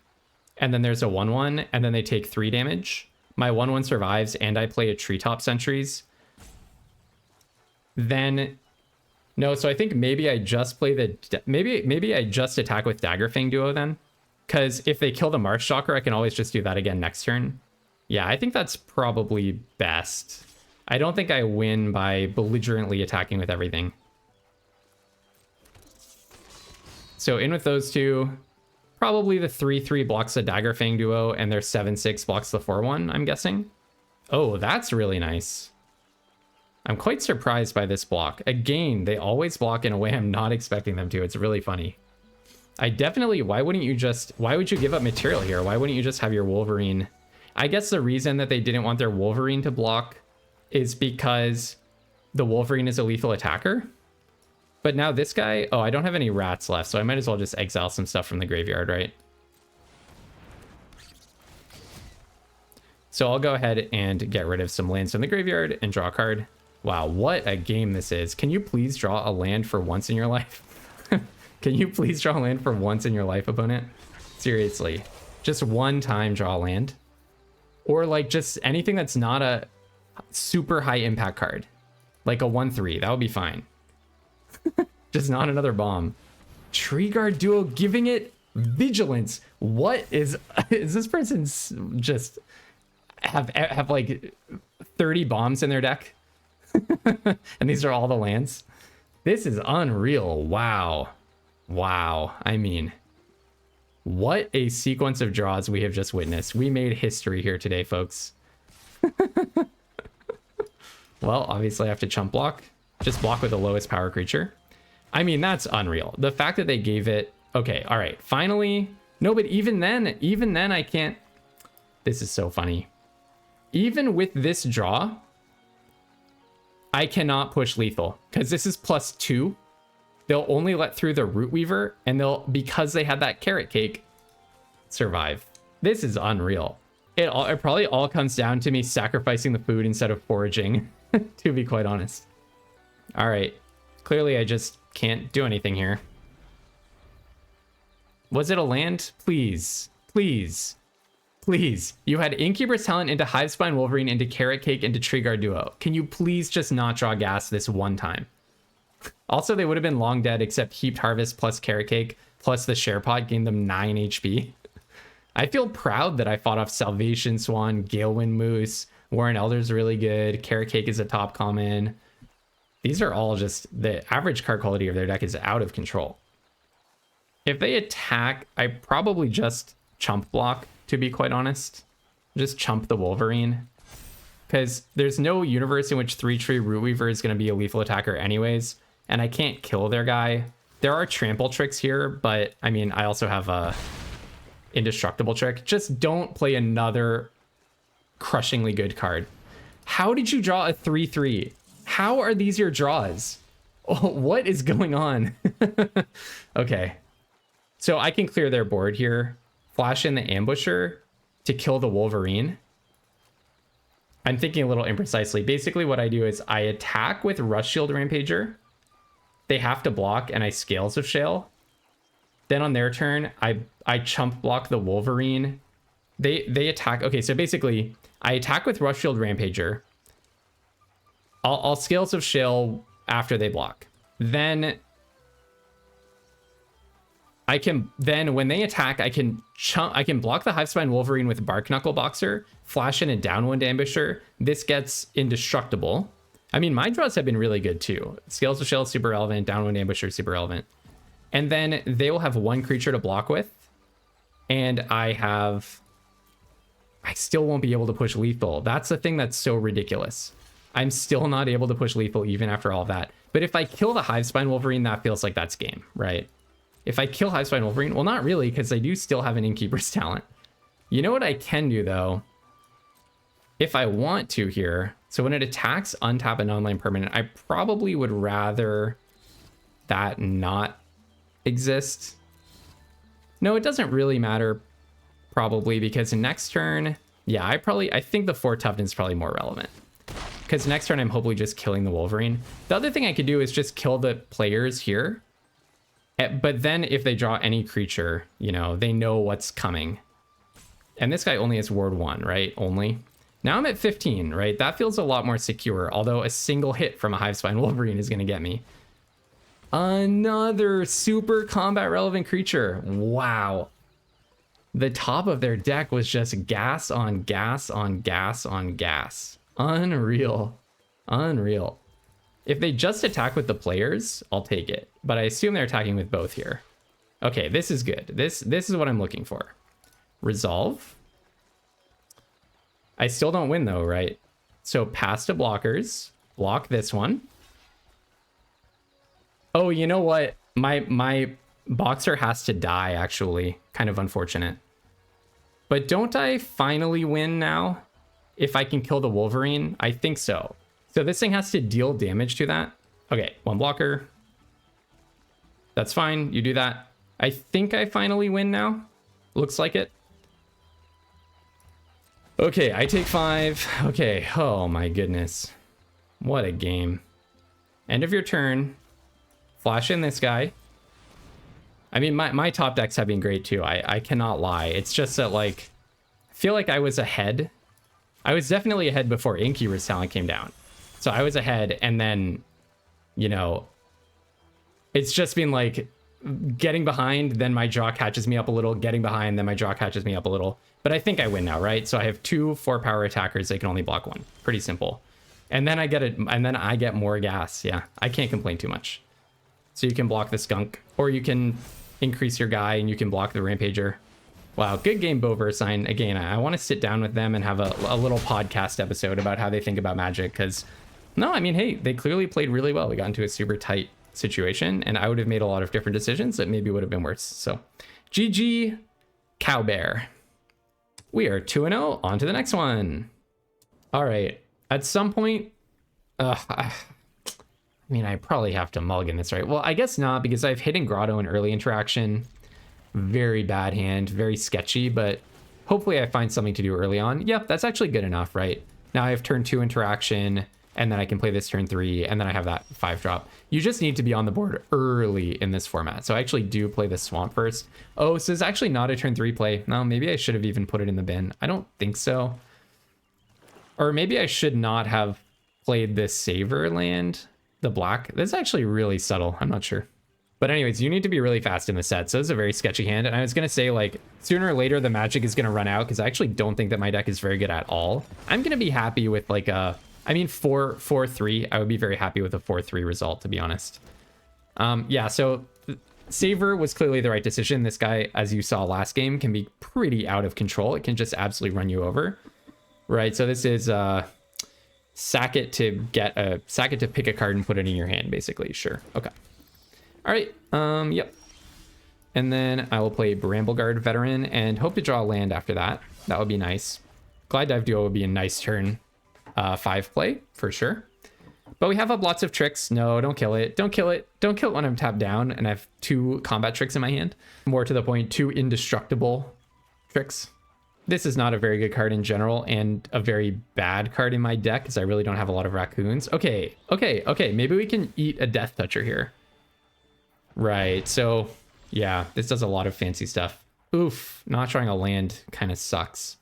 And then there's a 1-1, and then they take 3 damage. My 1-1 survives, and I play a Treetop Sentries. Then, no, so I think maybe I just play the... Maybe I just attack with Daggerfang Duo then. Because if they kill the Marsh Stalker, I can always just do that again next turn. Yeah, I think that's probably best. I don't think I win by belligerently attacking with everything. So in with those two. Probably the 3-3 blocks the Daggerfang Duo, and their 7-6 blocks the 4-1, I'm guessing. Oh, that's really nice. I'm quite surprised by this block. Again, they always block in a way I'm not expecting them to. It's really funny. I definitely... Why would you give up material here? Why wouldn't you just have your Wolverine... I guess the reason that they didn't want their Wolverine to block is because the Wolverine is a lethal attacker. But now this guy... Oh, I don't have any rats left, so I might as well just exile some stuff from the graveyard, right? So I'll go ahead and get rid of some lands from the graveyard and draw a card. Wow, what a game this is. Can you please draw a land for once in your life? Can you please draw a land for once in your life, opponent? Seriously. Just one time draw a land. Or like just anything that's not a super high impact card. Like a 1-3, that would be fine. Just not another bomb. Tree Guard Duo giving it vigilance. What is this person's just have like 30 bombs in their deck? And these are all the lands. This is unreal. Wow. Wow. I mean, what a sequence of draws we have just witnessed. We made history here today, folks. Well, obviously I have to chump block. Just block with the lowest power creature. I mean, that's unreal. The fact that they gave it... Okay, all right. Finally... No, but even then I can't... This is so funny. Even with this draw, I cannot push lethal. Because this is +2. They'll only let through the Rootweaver, and they'll, because they had that Carrot Cake, survive. This is unreal. It probably all comes down to me sacrificing the food instead of foraging, to be quite honest. All right. Clearly, I just can't do anything here. Was it a land? Please. Please. Please. You had Innkeeper's Talent into Hivespine Wolverine into Carrot Cake into Tree Guard Duo. Can you please just not draw gas this one time? Also, they would have been long dead except Heaped Harvest plus Carrot Cake plus the Share Pod gained them 9 HP. I feel proud that I fought off Salvation Swan, Galewind Moose, Warren Elder's really good, Carrot Cake is a top common. These are all just... The average card quality of their deck is out of control. If they attack, I probably just chump block, to be quite honest. Just chump the Wolverine. Because there's no universe in which 3-tree Rootweaver is going to be a lethal attacker anyways. And I can't kill their guy. There are trample tricks here, but I mean, I also have a indestructible trick. Just don't play another crushingly good card. How did you draw a 3-3? How are these your draws? Oh, what is going on? Okay. So I can clear their board here. Flash in the Ambusher to kill the Wolverine. I'm thinking a little imprecisely. Basically what I do is I attack with Rush Shield Rampager. They have to block, and I Scales of Shale. Then on their turn, I chump block the Wolverine. They attack. Okay, so basically, I attack with Rush Shield Rampager. I'll Scales of Shale after they block. Then I can then, when they attack, I can block the Hivespine Wolverine with Bark Knuckle Boxer, flash in a Downwind Ambusher. This gets indestructible. I mean, my draws have been really good too. Scales of Shell, super relevant. Downwind Ambusher, super relevant. And then they will have one creature to block with. And I still won't be able to push lethal. That's the thing that's so ridiculous. I'm still not able to push lethal even after all of that. But if I kill the Hivespine Wolverine, that feels like that's game, right? If I kill Hivespine Wolverine, well, not really, because I do still have an Innkeeper's Talent. You know what I can do, though? If I want to here, so when it attacks, untap an online permanent, I probably would rather that not exist. No, it doesn't really matter, probably, because next turn, yeah, I think the 4 toughness is probably more relevant. Because next turn, I'm hopefully just killing the Wolverine. The other thing I could do is just kill the players here. But then if they draw any creature, you know, they know what's coming. And this guy only has Ward 1, right? Only. Now I'm at 15, right? That feels a lot more secure, although a single hit from a Hivespine Wolverine is going to get me. Another super combat relevant creature. Wow. The top of their deck was just gas on gas on gas on gas. Unreal. Unreal. If they just attack with the players, I'll take it. But I assume they're attacking with both here. Okay, this is good. This is what I'm looking for. Resolve. I still don't win though, right? So pass to blockers. Block this one. Oh, you know what? My boxer has to die, actually. Kind of unfortunate. But don't I finally win now? If I can kill the Wolverine? I think so. So this thing has to deal damage to that. Okay, one blocker. That's fine. You do that. I think I finally win now. Looks like it. Okay, I take 5. Okay, oh my goodness. What a game. End of your turn. Flash in this guy. I mean, my top decks have been great too. I cannot lie. It's just that, like, I feel like I was ahead. I was definitely ahead before Innkeeper's Talent came down. So I was ahead, and then, you know, it's just been like getting behind, then my draw catches me up a little, getting behind, then my draw catches me up a little. But I think I win now, right? So I have 2 4-power attackers. They can only block 1. Pretty simple. And then I get more gas. Yeah, I can't complain too much. So you can block the skunk, or you can increase your guy and you can block the rampager. Wow, good game, Boversign. Again, I want to sit down with them and have a little podcast episode about how they think about Magic, because, no, I mean, hey, they clearly played really well. We got into a super tight situation, and I would have made a lot of different decisions that maybe would have been worse. So, GG, Cowbear. We are 2-0. On to the next one. All right. At some point, I mean, I probably have to mulligan this, right? Well, I guess not, because I've hidden Grotto in early interaction. Very bad hand, very sketchy, but hopefully I find something to do early on. Yep, that's actually good enough, right? Now I have turn 2 interaction, and then I can play this turn 3, and then I have that 5-drop. You just need to be on the board early in this format. So I actually do play the Swamp first. Oh, so it's actually not a turn 3 play. No, maybe I should have even put it in the bin. I don't think so. Or maybe I should not have played this Saver land, the black. That's actually really subtle. I'm not sure. But anyways, you need to be really fast in the set. So this is a very sketchy hand. And I was going to say, like, sooner or later, the magic is going to run out, because I actually don't think that my deck is very good at all. I'm going to be happy with, like, a... I mean, 4-3. I would be very happy with a 4-3 result, to be honest. Yeah, so Saver was clearly the right decision. This guy, as you saw last game, can be pretty out of control. It can just absolutely run you over. Right, so this is sack it to pick a card and put it in your hand, basically. Sure. Okay. All right. Yep. And then I will play Brambleguard Veteran and hope to draw a land after that. That would be nice. Glide Dive Duo would be a nice turn 5 play for sure. But we have up lots of tricks. No, don't kill it. Don't kill it. Don't kill it when I'm tapped down and I have 2 combat tricks in my hand. More to the point, 2 indestructible tricks. This is not a very good card in general, and a very bad card in my deck, because I really don't have a lot of raccoons. Okay. Maybe we can eat a Death Toucher here. Right, so yeah, this does a lot of fancy stuff. Oof, not drawing a land kind of sucks.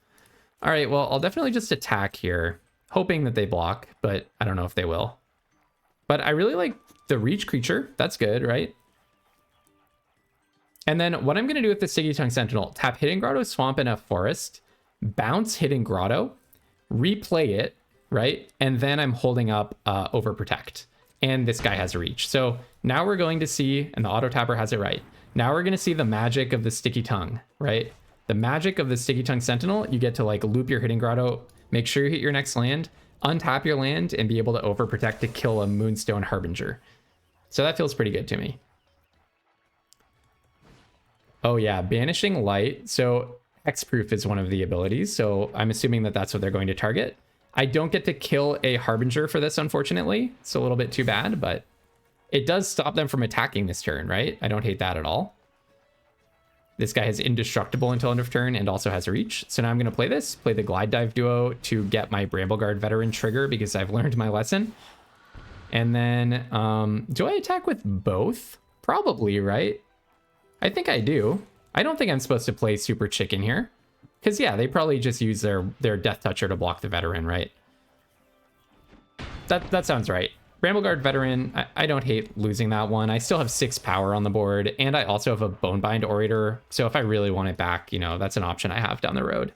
All right, well, I'll definitely just attack here, hoping that they block, but I don't know if they will. But I really like the reach creature. That's good, right? And then what I'm going to do with the Sticky Tongue Sentinel, tap Hidden Grotto, Swamp, and a Forest, bounce Hidden Grotto, replay it, right? And then I'm holding up Overprotect. And this guy has a reach. So now we're going to see, and the auto tapper has it right. Now we're going to see the magic of the Sticky Tongue, right? The magic of the Sticky Tongue Sentinel, you get to like loop your Hidden Grotto, make sure you hit your next land, untap your land, and be able to Overprotect to kill a Moonstone Harbinger. So that feels pretty good to me. Oh yeah, Banishing Light. So Hexproof is one of the abilities, so I'm assuming that that's what they're going to target. I don't get to kill a Harbinger for this, unfortunately. It's a little bit too bad, but it does stop them from attacking this turn, right? I don't hate that at all. This guy has Indestructible until end of turn and also has reach. So now I'm going to play this, play the Glide Dive Duo to get my Brambleguard Veteran trigger because I've learned my lesson. And then, do I attack with both? Probably, right? I think I do. I don't think I'm supposed to play Super Chicken here. Because, yeah, they probably just use their Death Toucher to block the Veteran, right? That sounds right. Brambleguard Veteran, I don't hate losing that one. I still have 6 power on the board, and I also have a Bonebind Orator. So if I really want it back, you know, that's an option I have down the road.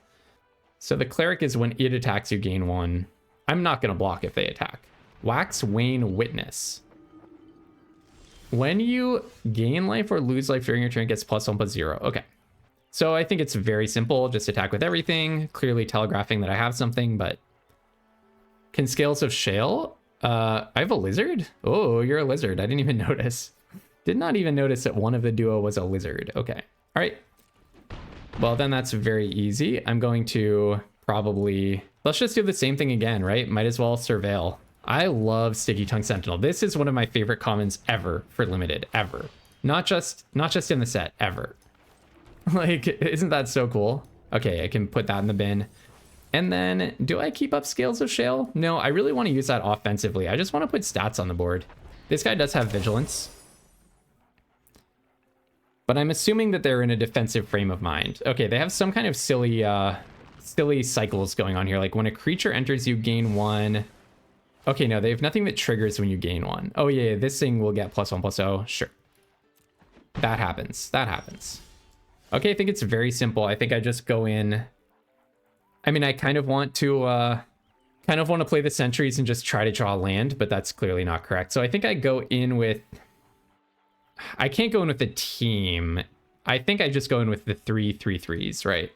So the Cleric is when it attacks, you gain 1. I'm not going to block if they attack. Wax Wane Witness. When you gain life or lose life during your turn, it gets +1/+0. Okay. So I think it's very simple. Just attack with everything. Clearly telegraphing that I have something, but... Can Scales of Shale? I have a lizard? Oh, you're a lizard. I didn't even notice. Did not even notice that one of the duo was a lizard. Okay. All right. Well, then that's very easy. I'm going to probably... Let's just do the same thing again, right? Might as well Surveil. I love Sticky Tongue Sentinel. This is one of my favorite commons ever for limited, ever. Not just in the set, ever. Like, isn't that so cool? Okay, I can put that in the bin. And then, do I keep up Scales of Shale? No, I really want to use that offensively. I just want to put stats on the board. This guy does have Vigilance. But I'm assuming that they're in a defensive frame of mind. Okay, they have some kind of silly cycles going on here. Like, when a creature enters, you gain 1... Okay, no, they have nothing that triggers when you gain 1. Oh, yeah, this thing will get +1/+0. Sure. That happens. That happens. Okay, I think it's very simple. I think I just go in... I mean, I kind of want to play the Sentries and just try to draw land, but that's clearly not correct. So I think I go in with... I can't go in with the team. I think I just go in with the 3/3/3s, right?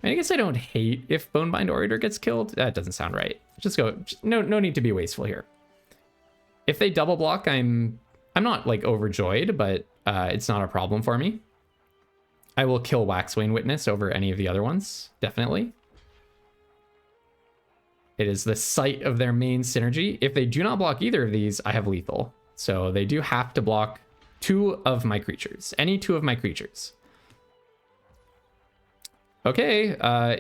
I guess I don't hate if Bonebind Orator gets killed. That doesn't sound right. Just go. No need to be wasteful here. If they double block, I'm not like overjoyed, but it's not a problem for me. I will kill Waxwane Witness over any of the other ones, definitely. It is the site of their main synergy. If they do not block either of these, I have lethal. So they do have to block 2 of my creatures. Any 2 of my creatures. Okay,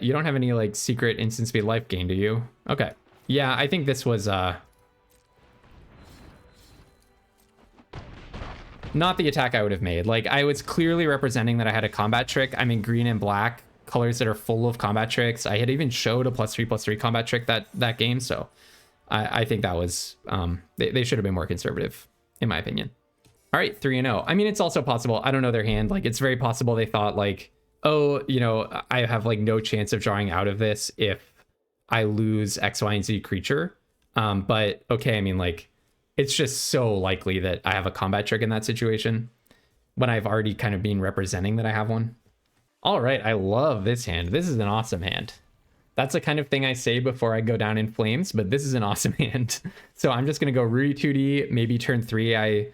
you don't have any like secret instant speed life gain, do you? Okay. Yeah, I think this was not the attack I would have made. Like, I was clearly representing that I had a combat trick. I'm in green and black, colors that are full of combat tricks. I had even showed a +3/+3 combat trick that game, so I think that was they should have been more conservative, in my opinion. All right, 3-0. I mean, it's also possible. I don't know their hand. Like, it's very possible they thought like, oh, you know, I have like no chance of drawing out of this if I lose X, Y, and Z creature. But okay, I mean, like, it's just so likely that I have a combat trick in that situation when I've already kind of been representing that I have one. All right, I love this hand. This is an awesome hand. That's the kind of thing I say before I go down in flames, but this is an awesome hand. So I'm just going to go Ruri 2D, maybe turn 3. I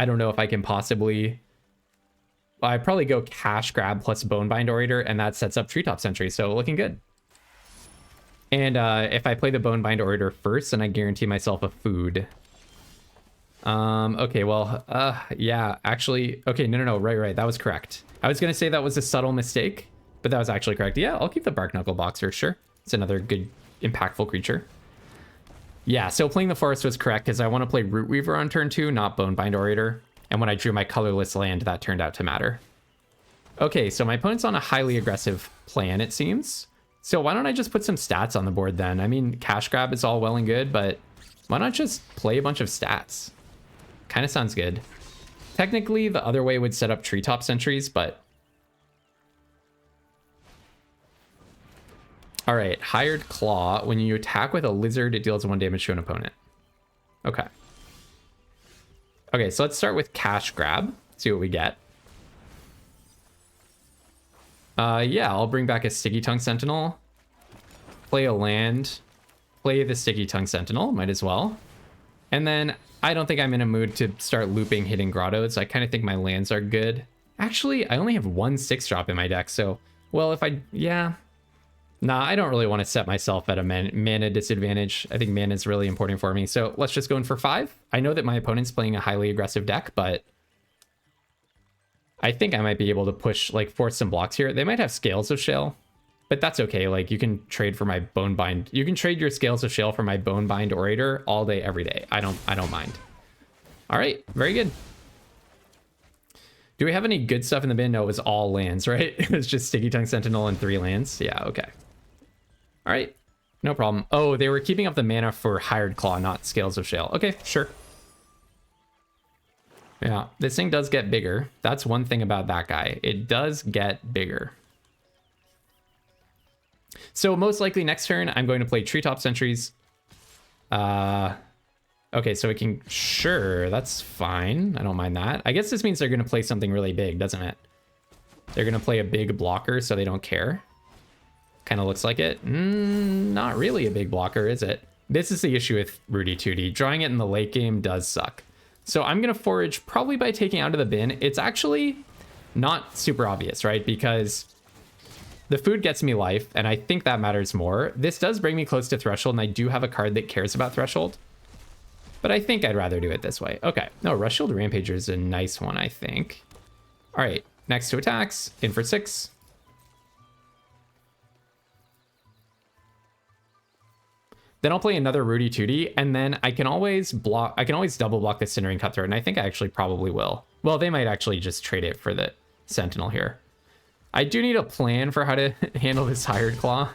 don't know if I can possibly... Well, I'd probably go Cash Grab plus Bonebind Orator, and that sets up Treetop Sentry, so looking good. And if I play the Bonebind Orator first, then I guarantee myself a food. Okay, well, yeah, actually, okay, no, right, that was correct. I was going to say that was a subtle mistake, but that was actually correct. Yeah, I'll keep the Bark Knuckle Boxer, sure. It's another good, impactful creature. Yeah, so playing the Forest was correct, because I want to play Root Weaver on turn 2, not Bonebind Orator. And when I drew my colorless land, that turned out to matter. Okay, so my opponent's on a highly aggressive plan, it seems. So why don't I just put some stats on the board then? I mean, Cash Grab is all well and good, but why not just play a bunch of stats? Kind of sounds good. Technically, the other way would set up treetop sentries, but... All right, Hired Claw. When you attack with a lizard, it deals 1 damage to an opponent. Okay. Okay, so let's start with Cash Grab. See what we get. Yeah, I'll bring back a Sticky Tongue Sentinel. Play a land. Play the Sticky Tongue Sentinel, might as well. And then I don't think I'm in a mood to start looping Hidden Grottos. I kind of think my lands are good. Actually, I only have 1 6-drop in my deck, so... Well, if I... Yeah. Nah, I don't really want to set myself at a mana disadvantage. I think mana is really important for me. So let's just go in for 5. I know that my opponent's playing a highly aggressive deck, but... I think I might be able to push, like, force some blocks here. They might have Scales of Shale, but that's okay. Like, you can trade for my Bonebind. You can trade your Scales of Shale for my Bonebind Orator all day, every day. I don't mind. All right, very good. Do we have any good stuff in the bin? No, it was all lands, right? It was just Sticky Tongue Sentinel and 3 lands. Yeah, okay. All right, no problem. Oh, they were keeping up the mana for Hired Claw, not Scales of Shale. Okay, sure. Yeah, this thing does get bigger. That's one thing about that guy. It does get bigger. So most likely next turn, I'm going to play Treetop Sentries. Okay, so it can... Sure, that's fine. I don't mind that. I guess this means they're going to play something really big, doesn't it? They're going to play a big blocker, so they don't care. Kind of looks like it. Not really a big blocker, is it? This is the issue with Rudy Tooty. Drawing it in the late game does suck. So I'm going to forage probably by taking out of the bin. It's actually not super obvious, right? Because the food gets me life, and I think that matters more. This does bring me close to Threshold, and I do have a card that cares about Threshold. But I think I'd rather do it this way. Okay. No, Rush Shield Rampager is a nice one, I think. All right. Next 2 attacks. In for 6. Then I'll play another Rudy Tooty, and then I can always block. I can always double block the Cindering Cutthroat, and I think I actually probably will. Well, they might actually just trade it for the Sentinel here. I do need a plan for how to handle this Hired Claw,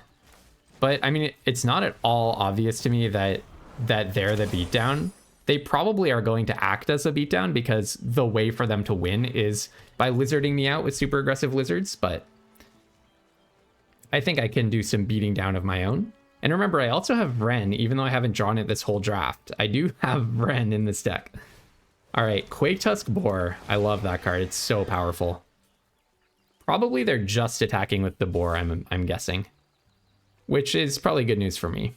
but I mean, it's not at all obvious to me that they're the beatdown. They probably are going to act as a beatdown because the way for them to win is by lizarding me out with super aggressive lizards, but I think I can do some beating down of my own. And remember, I also have Vren, even though I haven't drawn it this whole draft. I do have Vren in this deck. All right, Quake Tusk Boar. I love that card. It's so powerful. Probably they're just attacking with the Boar, I'm guessing. Which is probably good news for me.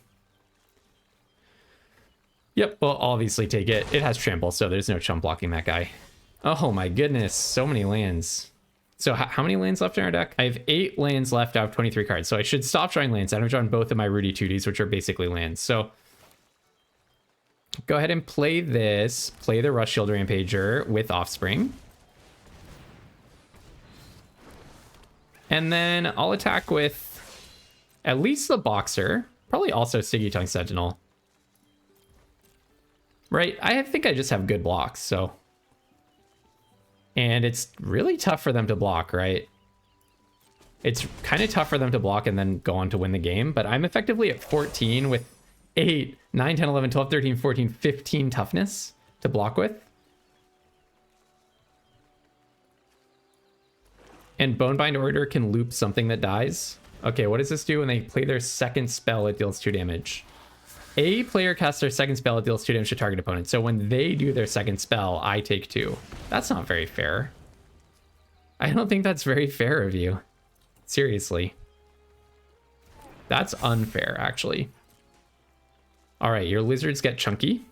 Yep, well, I'll obviously take it. It has Trample, so there's no chump blocking that guy. Oh my goodness, so many lands. So how many lands left in our deck? I have 8 lands left out of 23 cards, so I should stop drawing lands. I've drawn both of my Rudy Tooties, which are basically lands. So go ahead and play this. Play the Rush Shield Rampager with Offspring. And then I'll attack with at least the Boxer. Probably also Sticky Tongue Sentinel. Right? I think I just have good blocks, so... And it's really tough for them to block, right? It's kind of tough for them to block and then go on to win the game, but I'm effectively at 14 with 8, 9, 10, 11, 12, 13, 14, 15 toughness to block with. And Bonebind Orator can loop something that dies. Okay, what does this do? When they play their second spell, it deals 2 damage. A player casts their second spell, it deals 2 damage to target opponent. So when they do their second spell, I take 2. That's not very fair. I don't think that's very fair of you. Seriously. That's unfair, actually. All right, your lizards get chunky.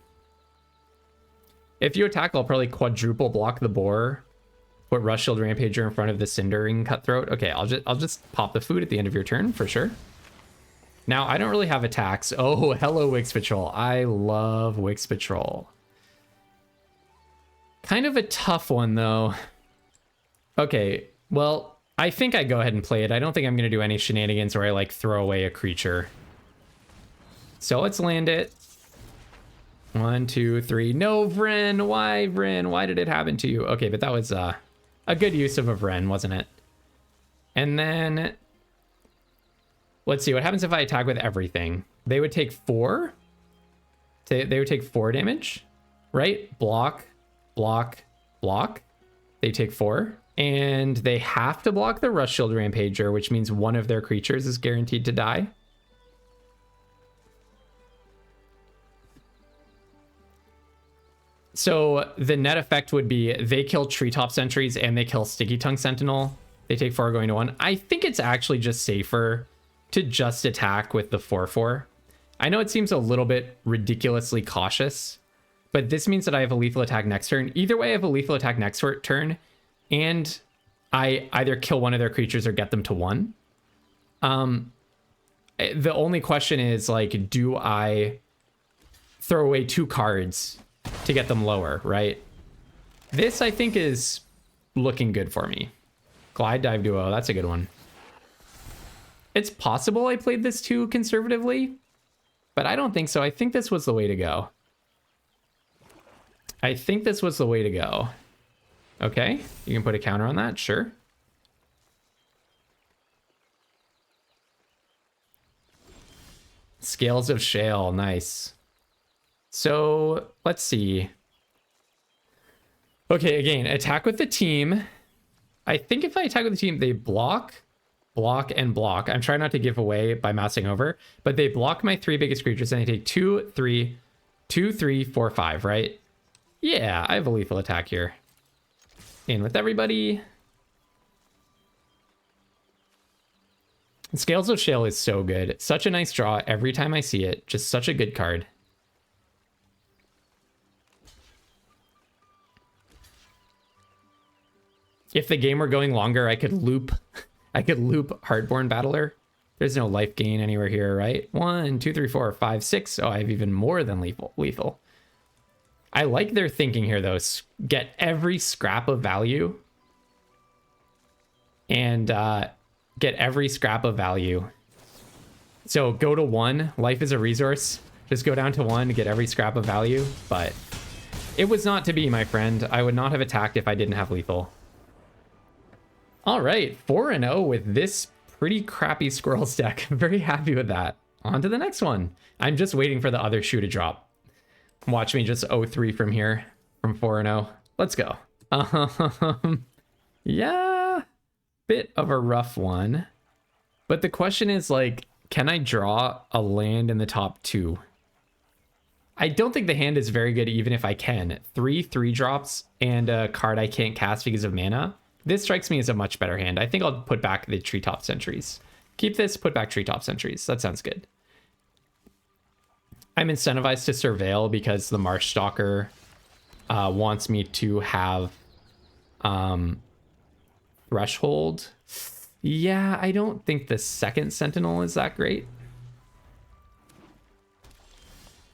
If you attack, I'll probably quadruple block the Boar. Put Rush Shield Rampager in front of the Cindering Cutthroat. Okay, I'll just pop the food at the end of your turn, for sure. Now, I don't really have attacks. Oh, hello, Wix Patrol. I love Wix Patrol. Kind of a tough one, though. Okay, well, I think I go ahead and play it. I don't think I'm going to do any shenanigans where I, like, throw away a creature. So let's land it. 1, 2, 3. No, Vren. Why, Vren? Why did it happen to you? Okay, but that was a good use of a Vren, wasn't it? And then... Let's see, what happens if I attack with everything? They would take 4. They would take 4 damage, right? Block, block, block. They take 4. And they have to block the Rush Shield Rampager, which means one of their creatures is guaranteed to die. So the net effect would be they kill Treetop Sentries and they kill Sticky Tongue Sentinel. They take 4 going to 1. I think it's actually just safer to just attack with the 4/4. I know it seems a little bit ridiculously cautious, but this means that I have a lethal attack next turn. Either way, I have a lethal attack next turn, and I either kill one of their creatures or get them to 1. The only question is, like, do I throw away 2 cards to get them lower, right? This, I think, is looking good for me. Glide Dive Duo, that's a good one. It's possible I played this too conservatively, but I don't think so. I think this was the way to go. I think this was the way to go. Okay, you can put a counter on that, sure. Scales of Shale, nice. So let's see. Okay, again, attack with the team. I think if I attack with the team, they block, block, and block. I'm trying not to give away by mousing over, but they block my 3 biggest creatures and they take 2, 3, 2, 3, 4, 5, right? Yeah, I have a lethal attack here. In with everybody. Scales of Shale is so good. Such a nice draw every time I see it. Just such a good card. If the game were going longer, I could loop Heartborn Battler. There's no life gain anywhere here, right? 1, 2, 3, 4, 5, 6. Oh, I have even more than lethal. I like their thinking here, though. Get every scrap of value. And get every scrap of value. So go to 1. Life is a resource. Just go down to 1 to get every scrap of value. But it was not to be, my friend. I would not have attacked if I didn't have lethal. All right, 4-0 with this pretty crappy Squirrels deck. I'm very happy with that. On to the next one. I'm just waiting for the other shoe to drop. Watch me just 0-3 from here, from 4-0. Let's go. Yeah, bit of a rough one. But the question is, like, can I draw a land in the top 2? I don't think the hand is very good even if I can. 3 3-drops and a card I can't cast because of mana. This strikes me as a much better hand. I think I'll put back the Treetop Sentries. Keep this, put back Treetop Sentries. That sounds good. I'm incentivized to Surveil because the Marsh Stalker wants me to have Threshold. Yeah, I don't think the second Sentinel is that great.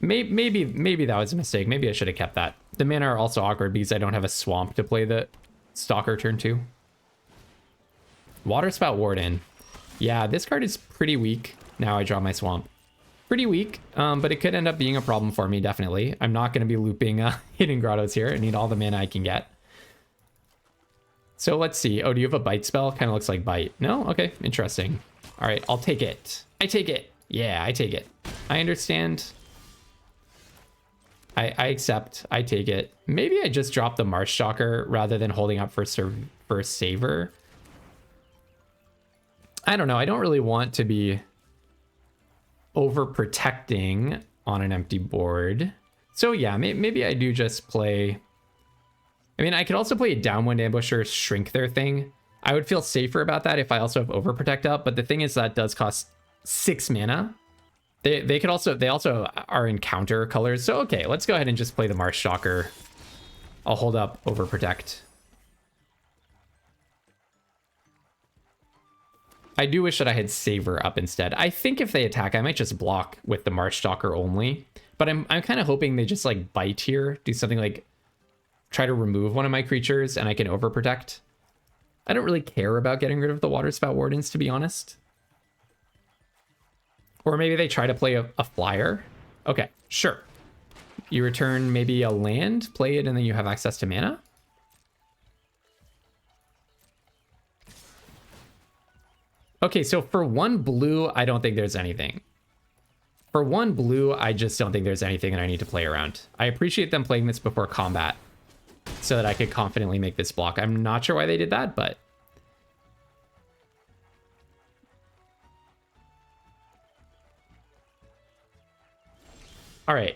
Maybe that was a mistake. Maybe I should have kept that. The mana are also awkward because I don't have a swamp to play the Stalker turn 2. Waterspout Warden. Yeah, this card is pretty weak. Now I draw my swamp. Pretty weak, but it could end up being a problem for me, definitely. I'm not going to be looping Hidden Grottos here. I need all the mana I can get. So let's see. Oh, do you have a bite spell? Kind of looks like bite. No? Okay, interesting. All right, I'll take it. I take it. Yeah, I take it. I understand. I accept. I take it. Maybe I just drop the Marsh Stalker rather than holding up for Saver. I don't know. I don't really want to be overprotecting on an empty board. So yeah, maybe I do just play... I mean, I could also play a Downwind Ambusher, shrink their thing. I would feel safer about that if I also have Overprotect up, but the thing is that does cost 6 mana. They also are in counter colors. So okay, let's go ahead and just play the Marsh Stalker. I'll hold up Overprotect. I do wish that I had Saver up instead. I think if they attack, I might just block with the Marsh Stalker only. But I'm kind of hoping they just like bite here, do something like try to remove one of my creatures and I can Overprotect. I don't really care about getting rid of the Waterspout Wardens, to be honest. Or maybe they try to play a flyer. Okay, sure. You return maybe a land, play it, and then you have access to mana. Okay, so for 1 blue, I don't think there's anything. For 1 blue, I just don't think there's anything that I need to play around. I appreciate them playing this before combat. so that I could confidently make this block. I'm not sure why they did that, but... All right,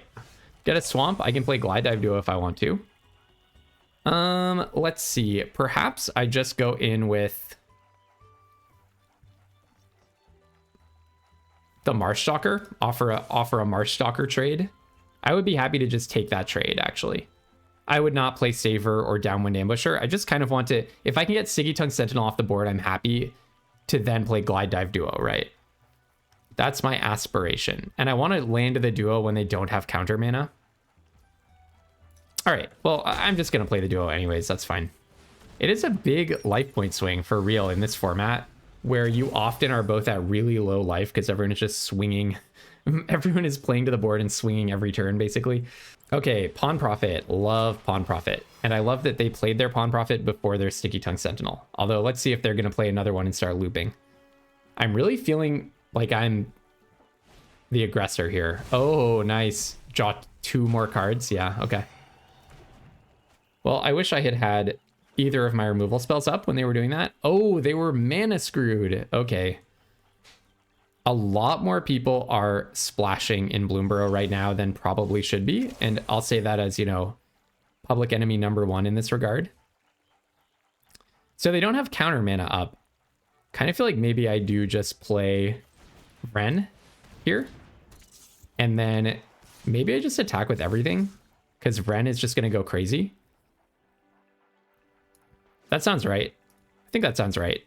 get a swamp. I can play Glide Dive Duo if I want to. Let's see. Perhaps I just go in with the Marshstalker, offer a Marshstalker trade. I would be happy to just take that trade, actually. I would not play Saver or Downwind Ambusher. I just kind of want to, if I can get Sticky Tongue Sentinel off the board, I'm happy to then play Glide Dive Duo, right? That's my aspiration. And I want to land the duo when they don't have counter mana. All right, well, I'm just going to play the duo anyways. That's fine. It is a big life point swing for real in this format, where you often are both at really low life because everyone is just swinging. Everyone is playing to the board and swinging every turn, basically. Okay, Pawn Prophet. Love Pawn Prophet. And I love that they played their Pawn Prophet before their Sticky Tongue Sentinel. Although, let's see if they're going to play another one and start looping. I'm really feeling like I'm the aggressor here. Oh, nice. Draw 2 more cards. Yeah, okay. Well, I wish I had had either of my removal spells up when they were doing that. Oh, they were mana screwed. Okay. A lot more people are splashing in Bloomburrow right now than probably should be. And I'll say that as, you know, public enemy #1 in this regard. So they don't have counter mana up. Kind of feel like maybe I do just play Vren here. And then maybe I just attack with everything because Vren is just going to go crazy. That sounds right. I think that sounds right.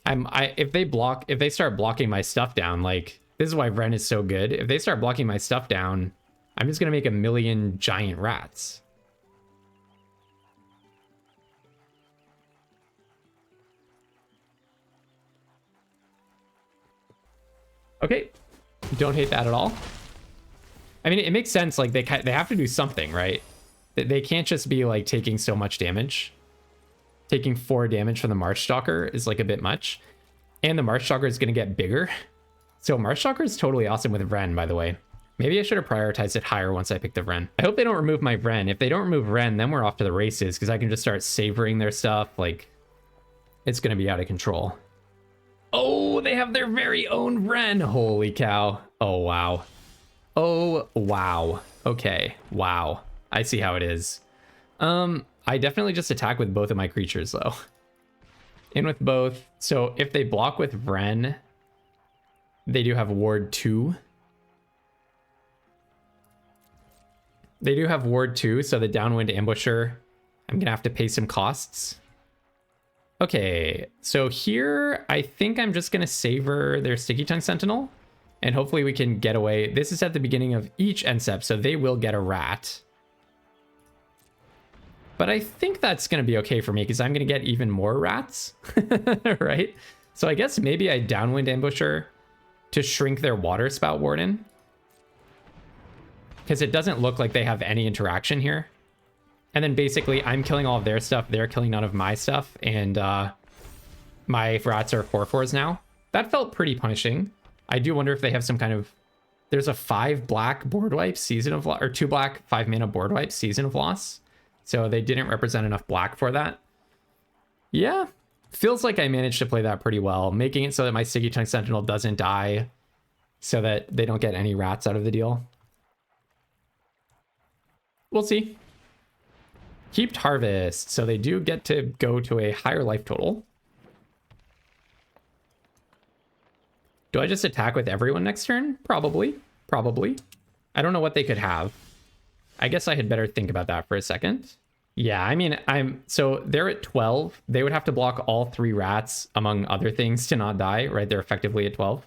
If they start blocking my stuff down, like, this is why Vren is so good. If they start blocking my stuff down, I'm just going to make a million giant rats. Okay, don't hate that at all. I mean, it makes sense. Like, they have to do something, right? They can't just be like taking so much damage. Taking 4 damage from the Marshstalker is like a bit much, and the Marshstalker is going to get bigger. So Marshstalker is totally awesome with Vren, by the way. Maybe I should have prioritized it higher once I picked the Vren. I hope they don't remove my Vren. If they don't remove Vren, then we're off to the races because I can just start savoring their stuff. Like, it's going to be out of control. Oh, they have their very own Vren. Holy cow. Oh, wow. Oh, wow. Okay. Wow. I see how it is. I definitely just attack with both of my creatures, though. In with both. So if they block with Vren, they do have Ward 2. They do have Ward 2, so the Downwind Ambusher, I'm going to have to pay some costs. Okay, so here, I think I'm just going to savor their Sticky Tongue Sentinel, and hopefully we can get away. This is at the beginning of each end step, so they will get a rat. But I think that's going to be okay for me, because I'm going to get even more rats, right? So I guess maybe I Downwind Ambusher to shrink their Water Spout Warden, because it doesn't look like they have any interaction here. And then basically I'm killing all of their stuff, they're killing none of my stuff, and my rats are 4/4s now. That felt pretty punishing. I do wonder if they have some kind of... There's a 5 black board wipe, Season of Loss, or 2 black, 5 mana board wipe, Season of Loss. So they didn't represent enough black for that. Yeah, feels like I managed to play that pretty well, making it so that my Sticky Tongue Sentinel doesn't die, so that they don't get any rats out of the deal. We'll see. Heaped Harvest, so they do get to go to a higher life total. Do I just attack with everyone next turn? Probably. Probably. I don't know what they could have. I guess I had better think about that for a second. Yeah, I mean, so they're at 12. They would have to block all 3 rats, among other things, to not die, right? They're effectively at 12.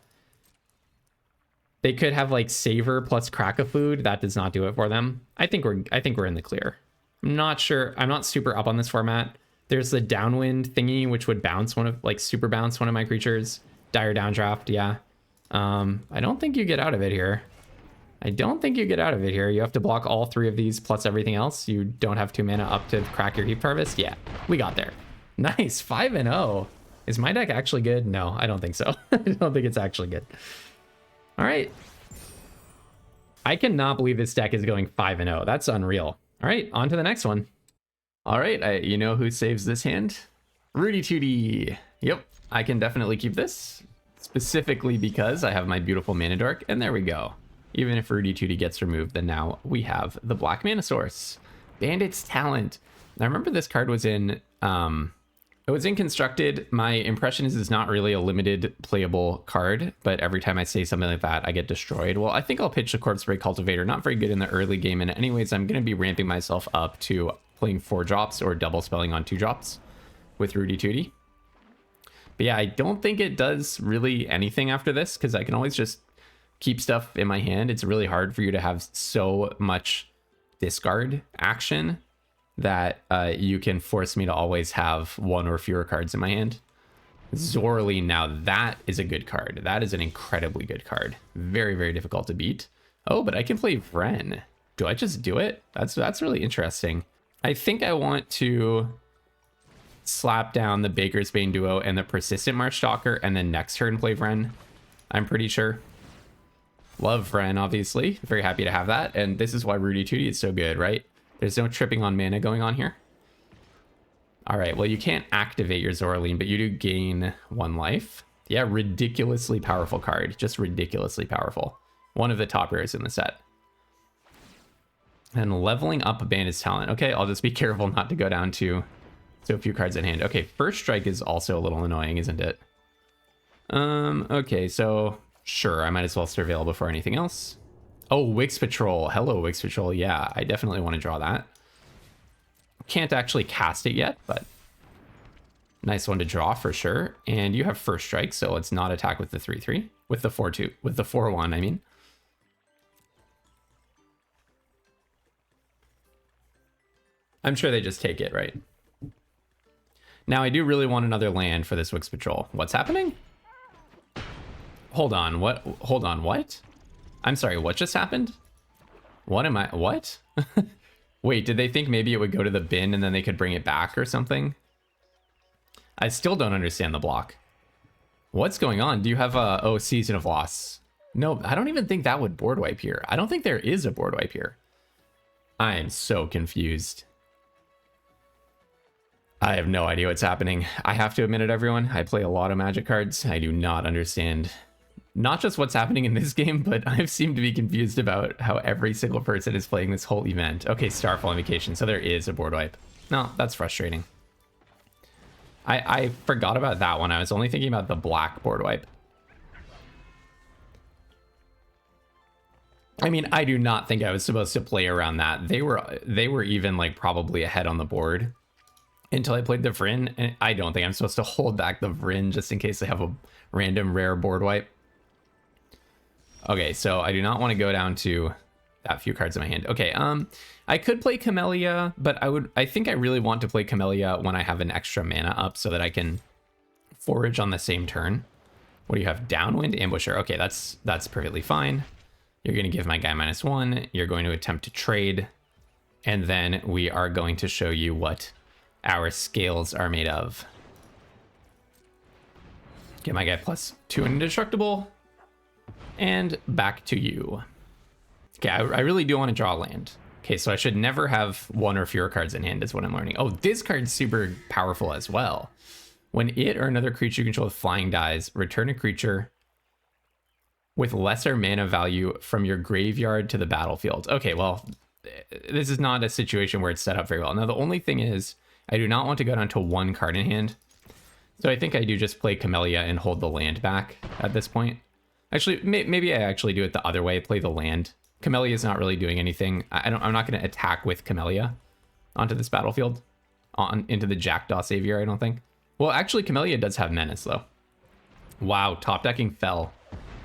They could have like Savor plus Crack-a-Food. That does not do it for them. I think we're in the clear. I'm not sure. I'm not super up on this format. There's the Downwind thingy, which would bounce super bounce one of my creatures. Dire Downdraft, yeah. I don't think you get out of it here. I don't think you get out of it here. You have to block all 3 of these plus everything else. You don't have 2 mana up to crack your Heap Harvest. Yeah, we got there. Nice, 5-0. Is my deck actually good? No, I don't think so. I don't think it's actually good. All right. I cannot believe this deck is going 5-0. That's unreal. All right, on to the next one. All right, you know who saves this hand? Rudy Tooty. Yep, I can definitely keep this, specifically because I have my beautiful Mana Dork, and there we go. Even if Rudy Tooty gets removed, then now we have the Black Mana Source. Bandit's Talent. Now remember this card was in, it was in Constructed. My impression is it's not really a limited playable card, but every time I say something like that, I get destroyed. Well, I think I'll pitch the Corpse Ray Cultivator. Not very good in the early game, and anyways, I'm going to be ramping myself up to playing 4 drops or double spelling on 2 drops with Rudy Tooty. But yeah, I don't think it does really anything after this, because I can always just keep stuff in my hand. It's really hard for you to have so much discard action that you can force me to always have 1 or fewer cards in my hand. Zorli, now that is a good card. That is an incredibly good card. Very, very difficult to beat. Oh, but I can play Vren. Do I just do it? That's really interesting. I think I want to slap down the Baker's Bane duo and the Persistent Marchstalker, and then next turn play Vren. I'm pretty sure. Love Vren, obviously. Very happy to have that. And this is why Rudy Tooty is so good, right? There's no tripping on mana going on here. All right, well, you can't activate your Zorleen, but you do gain 1 life. Yeah, ridiculously powerful card. Just ridiculously powerful. One of the top rares in the set. And leveling up Bandit's Talent. Okay, I'll just be careful not to go down to so few cards in hand. Okay, First Strike is also a little annoying, isn't it? Okay, so sure, I might as well surveil before anything else. Oh, Wix Patrol. Hello, Wix Patrol. Yeah, I definitely want to draw that. Can't actually cast it yet, but nice one to draw for sure. And you have First Strike, so let's not attack with the 3/3. With the 4/2. With the 4/1, I mean. I'm sure they just take it, right? Now, I do really want another land for this Wix Patrol. What's happening? Hold on, what? Hold on, what? I'm sorry, what just happened? What am I? What? Wait, did they think maybe it would go to the bin and then they could bring it back or something? I still don't understand the block. What's going on? Do you have a... Oh, Season of Loss. No, I don't even think that would board wipe here. I don't think there is a board wipe here. I am so confused. I have no idea what's happening. I have to admit it, everyone. I play a lot of Magic cards. I do not understand not just what's happening in this game, but I've seemed to be confused about how every single person is playing this whole event. Okay, Starfall Invocation. So there is a board wipe. No, that's frustrating. I forgot about that one. I was only thinking about the black board wipe. I mean, I do not think I was supposed to play around that. They were even like probably ahead on the board until I played the Vren, and I don't think I'm supposed to hold back the Vren just in case they have a random rare board wipe. Okay, so I do not want to go down to that few cards in my hand. Okay, I could play Camellia, but I think I really want to play Camellia when I have an extra mana up so that I can forage on the same turn. What do you have? Downwind Ambusher. Okay, that's perfectly fine. You're going to give my guy -1. You're going to attempt to trade, and then we are going to show you what our scales are made of. Get my guy +2 indestructible, and back to you. Okay, I really do want to draw land. Okay, so I should never have 1 or fewer cards in hand is what I'm learning. Oh, this card's super powerful as well. When it or another creature you control with flying dies, return a creature with lesser mana value from your graveyard to the battlefield. Okay, well, this is not a situation where it's set up very well. Now, the only thing is, I do not want to go down to 1 card in hand. So I think I do just play Camellia and hold the land back at this point. Actually, maybe I actually do it the other way, play the land. Camellia is not really doing anything. I'm not going to attack with Camellia onto this battlefield, into the Jackdaw Savior, I don't think. Well, actually, Camellia does have Menace, though. Wow, top decking fell.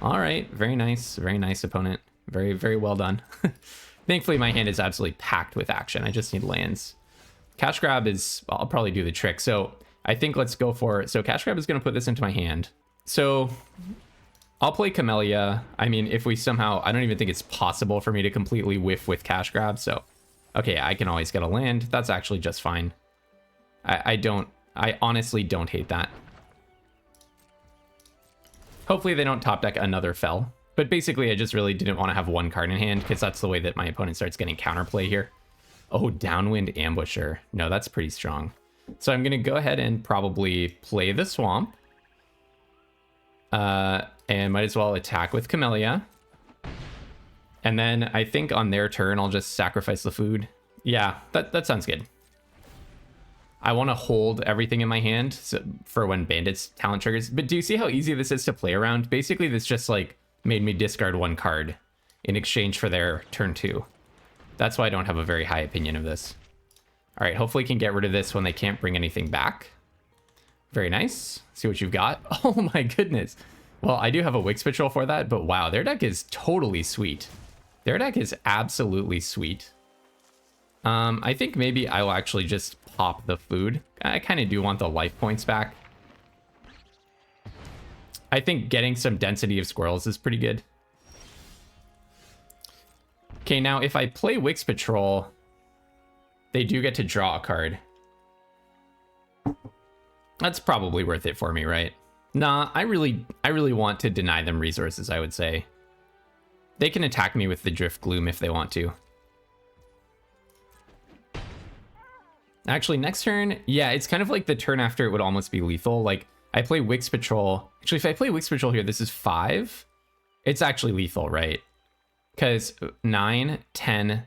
All right, very nice opponent. Very, very well done. Thankfully, my hand is absolutely packed with action. I just need lands. Cash Grab is, I'll probably do the trick. So I think let's go for, so Cash Grab is going to put this into my hand. So I'll play Camellia. I mean, if we somehow, I don't even think it's possible for me to completely whiff with Cash Grab. So, okay, I can always get a land. That's actually just fine. I honestly don't hate that. Hopefully they don't top deck another Fell. But basically, I just really didn't want to have one card in hand because that's the way that my opponent starts getting counterplay here. Oh, Downwind Ambusher. No, that's pretty strong. So I'm going to go ahead and probably play the Swamp. And might as well attack with Camellia. And then I think on their turn, I'll just sacrifice the food. Yeah, that sounds good. I want to hold everything in my hand for when Bandit's talent triggers. But do you see how easy this is to play around? Basically, this just like made me discard one card in exchange for their turn 2. That's why I don't have a very high opinion of this. All right, hopefully can get rid of this when they can't bring anything back. Very nice. See what you've got. Oh my goodness. Well, I do have a Wix Patrol for that, but wow, their deck is totally sweet. Their deck is absolutely sweet. I think maybe I will actually just pop the food. I kind of do want the life points back. I think getting some density of squirrels is pretty good. Okay, now if I play Wix Patrol, they do get to draw a card. That's probably worth it for me, right? Nah, I really want to deny them resources, I would say. They can attack me with the Drift Gloom if they want to. Actually, next turn, yeah, it's kind of like the turn after it would almost be lethal. Like, I play Wix Patrol. Actually, if I play Wix Patrol here, this is 5. It's actually lethal, right? Because 9, 10,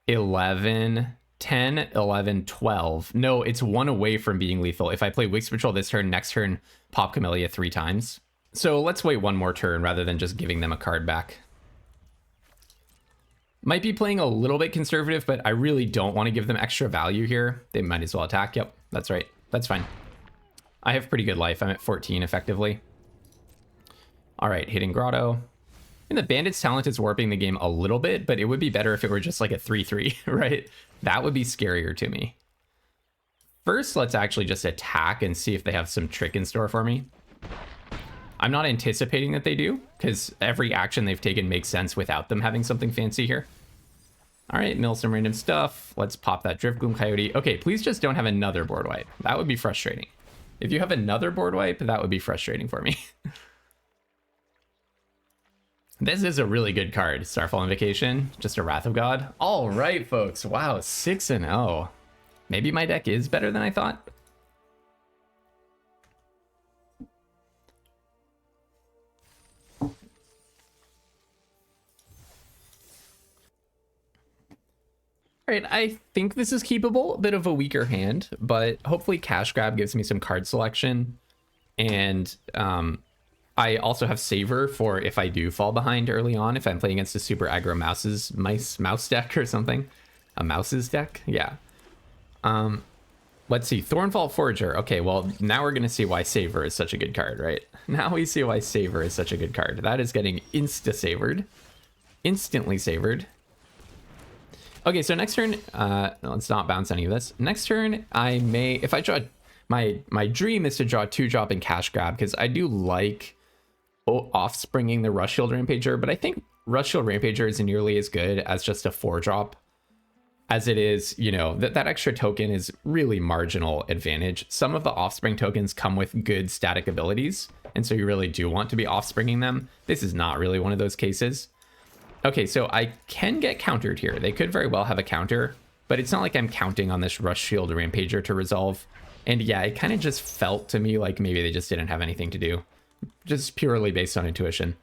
11, 10, 11, 12. No, it's 1 away from being lethal. If I play Wix Patrol this turn, next turn, pop Camellia 3 times. So let's wait one more turn rather than just giving them a card back. Might be playing a little bit conservative, but I really don't want to give them extra value here. They might as well attack. Yep, that's right. That's fine. I have pretty good life. I'm at 14 effectively. All right, hitting Grotto. And the Bandit's talent is warping the game a little bit, but it would be better if it were just like a 3-3, right? That would be scarier to me. First, let's actually just attack and see if they have some trick in store for me. I'm not anticipating that they do, because every action they've taken makes sense without them having something fancy here. All right, mill some random stuff. Let's pop that Drift Gloom Coyote. Okay, please just don't have another board wipe. That would be frustrating. If you have another board wipe, that would be frustrating for me. This is a really good card, Starfall Invocation, just a Wrath of God. All right, folks. Wow, 6-0. Maybe my deck is better than I thought. All right, I think this is keepable. A bit of a weaker hand, but hopefully Cash Grab gives me some card selection. And I also have Savor for if I do fall behind early on, if I'm playing against a super aggro mouse deck or something. A mouse's deck? Yeah. Let's see. Thornfall Forager. Okay, well, now we're going to see why Savor is such a good card, right? Now we see why Savor is such a good card. That is getting insta-savored. Instantly savored. Okay, so next turn, let's not bounce any of this. Next turn, I may, if I draw, my dream is to draw 2-drop and Cash Grab, because I do like off-springing the Rush Shield Rampager, but I think Rush Shield Rampager is nearly as good as just a 4-drop as it is, you know, that extra token is really marginal advantage. Some of the offspring tokens come with good static abilities, and so you really do want to be offspringing them. This is not really one of those cases. Okay, so I can get countered here. They could very well have a counter, but it's not like I'm counting on this Rush Shield Rampager to resolve. And yeah, it kind of just felt to me like maybe they just didn't have anything to do. Just purely based on intuition.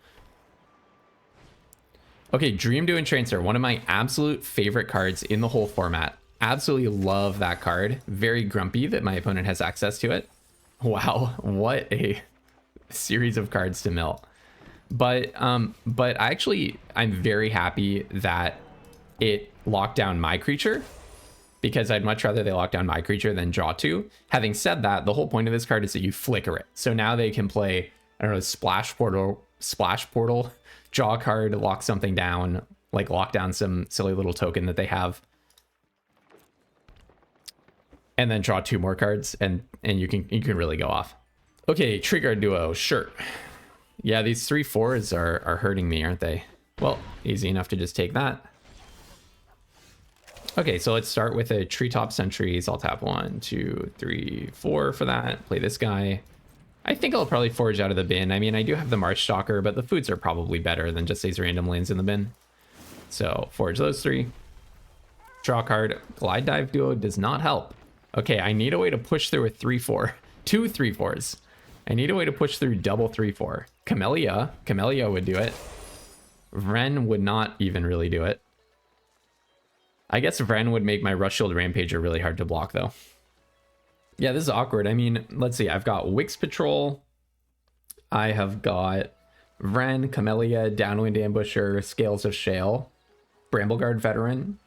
Okay, Dream to Entrancer, one of my absolute favorite cards in the whole format. Absolutely love that card. Very grumpy that my opponent has access to it. Wow, what a series of cards to mill. But actually, I'm very happy that it locked down my creature, because I'd much rather they lock down my creature than draw 2. Having said that, the whole point of this card is that you flicker it. So now they can play, I don't know, Splash Portal, draw a card, lock something down, like lock down some silly little token that they have, and then draw 2 more cards, and you can really go off. Okay, Trigger Duo, sure. Yeah, these 3/4s are hurting me, aren't they? Well, easy enough to just take that. Okay, so let's start with a Treetop Sentries. I'll tap 1, 2, 3, 4 for that. Play this guy. I think I'll probably forage out of the bin. I mean, I do have the Marsh Stalker, but the foods are probably better than just these random lands in the bin. So forage those 3. Draw card. Glide Dive Duo does not help. Okay, I need a way to push through a 3-4. 2 3-4s. I need a way to push through double 3-4. Camellia. Camellia would do it. Vren would not even really do it. I guess Vren would make my Rush Shield Rampager really hard to block, though. Yeah, this is awkward. I mean, let's see. I've got Wix Patrol. I have got Vren, Camellia, Downwind Ambusher, Scales of Shale, Brambleguard Veteran,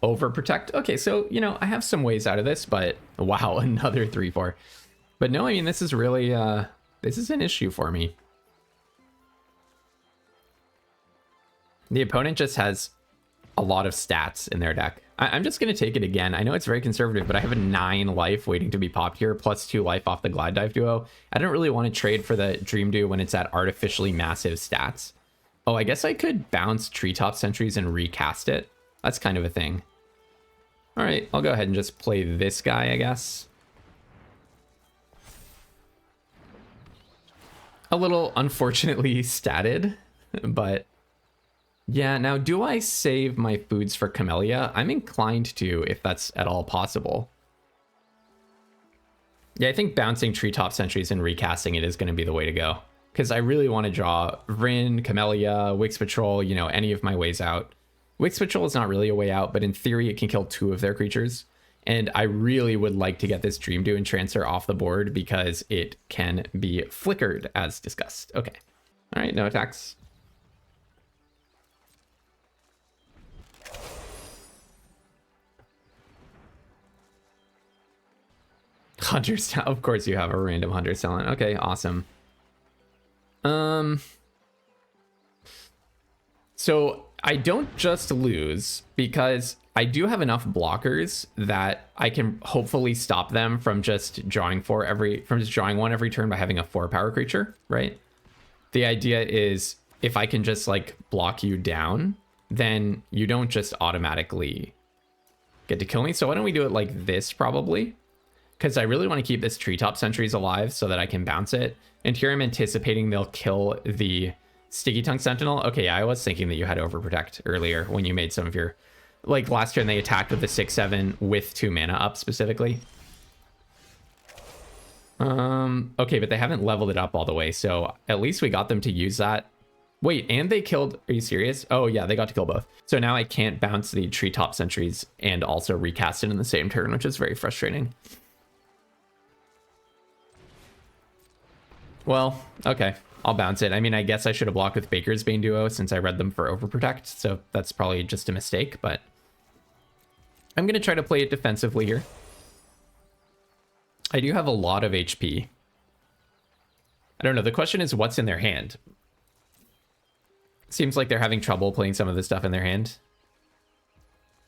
Overprotect. Okay, so, you know, I have some ways out of this, but wow, another 3-4. But no, I mean, this is really, this is an issue for me. The opponent just has a lot of stats in their deck. I'm just going to take it again. I know it's very conservative, but I have a 9 life waiting to be popped here, plus 2 life off the Glide Dive Duo. I don't really want to trade for the Dream Dew when it's at artificially massive stats. Oh, I guess I could bounce Treetop Sentries and recast it. That's kind of a thing. All right, I'll go ahead and just play this guy, I guess. A little unfortunately statted, but yeah, now do I save my foods for Camellia? I'm inclined to, if that's at all possible. Yeah, I think bouncing Treetop Sentries and recasting it is going to be the way to go. Because I really want to draw Vren, Camellia, Wix Patrol, you know, any of my ways out. Wix Patrol is not really a way out, but in theory it can kill 2 of their creatures. And I really would like to get this Dream Dew Entrancers off the board because it can be flickered as discussed. Okay. All right, no attacks. Hunter's Talent. Of course you have a random Hunter's Talent. Okay, awesome. So I don't just lose because I do have enough blockers that I can hopefully stop them from just drawing one every turn by having a 4-power creature, right? The idea is if I can just like block you down, then you don't just automatically get to kill me. So why don't we do it like this probably? Because I really want to keep this Treetop Sentries alive so that I can bounce it. And here I'm anticipating they'll kill the Sticky Tongue Sentinel. Okay, yeah, I was thinking that you had Overprotect earlier when you made some of your... Like last turn they attacked with the 6/7 with 2 mana up specifically. Okay, but they haven't leveled it up all the way, so at least we got them to use that. Wait, and they killed... Are you serious? Oh yeah, they got to kill both. So now I can't bounce the Treetop Sentries and also recast it in the same turn, which is very frustrating. Well, okay, I'll bounce it. I mean, I guess I should have blocked with Baker's Bane Duo since I read them for Overprotect, so that's probably just a mistake, but I'm going to try to play it defensively here. I do have a lot of HP. I don't know, the question is what's in their hand? Seems like they're having trouble playing some of the stuff in their hand.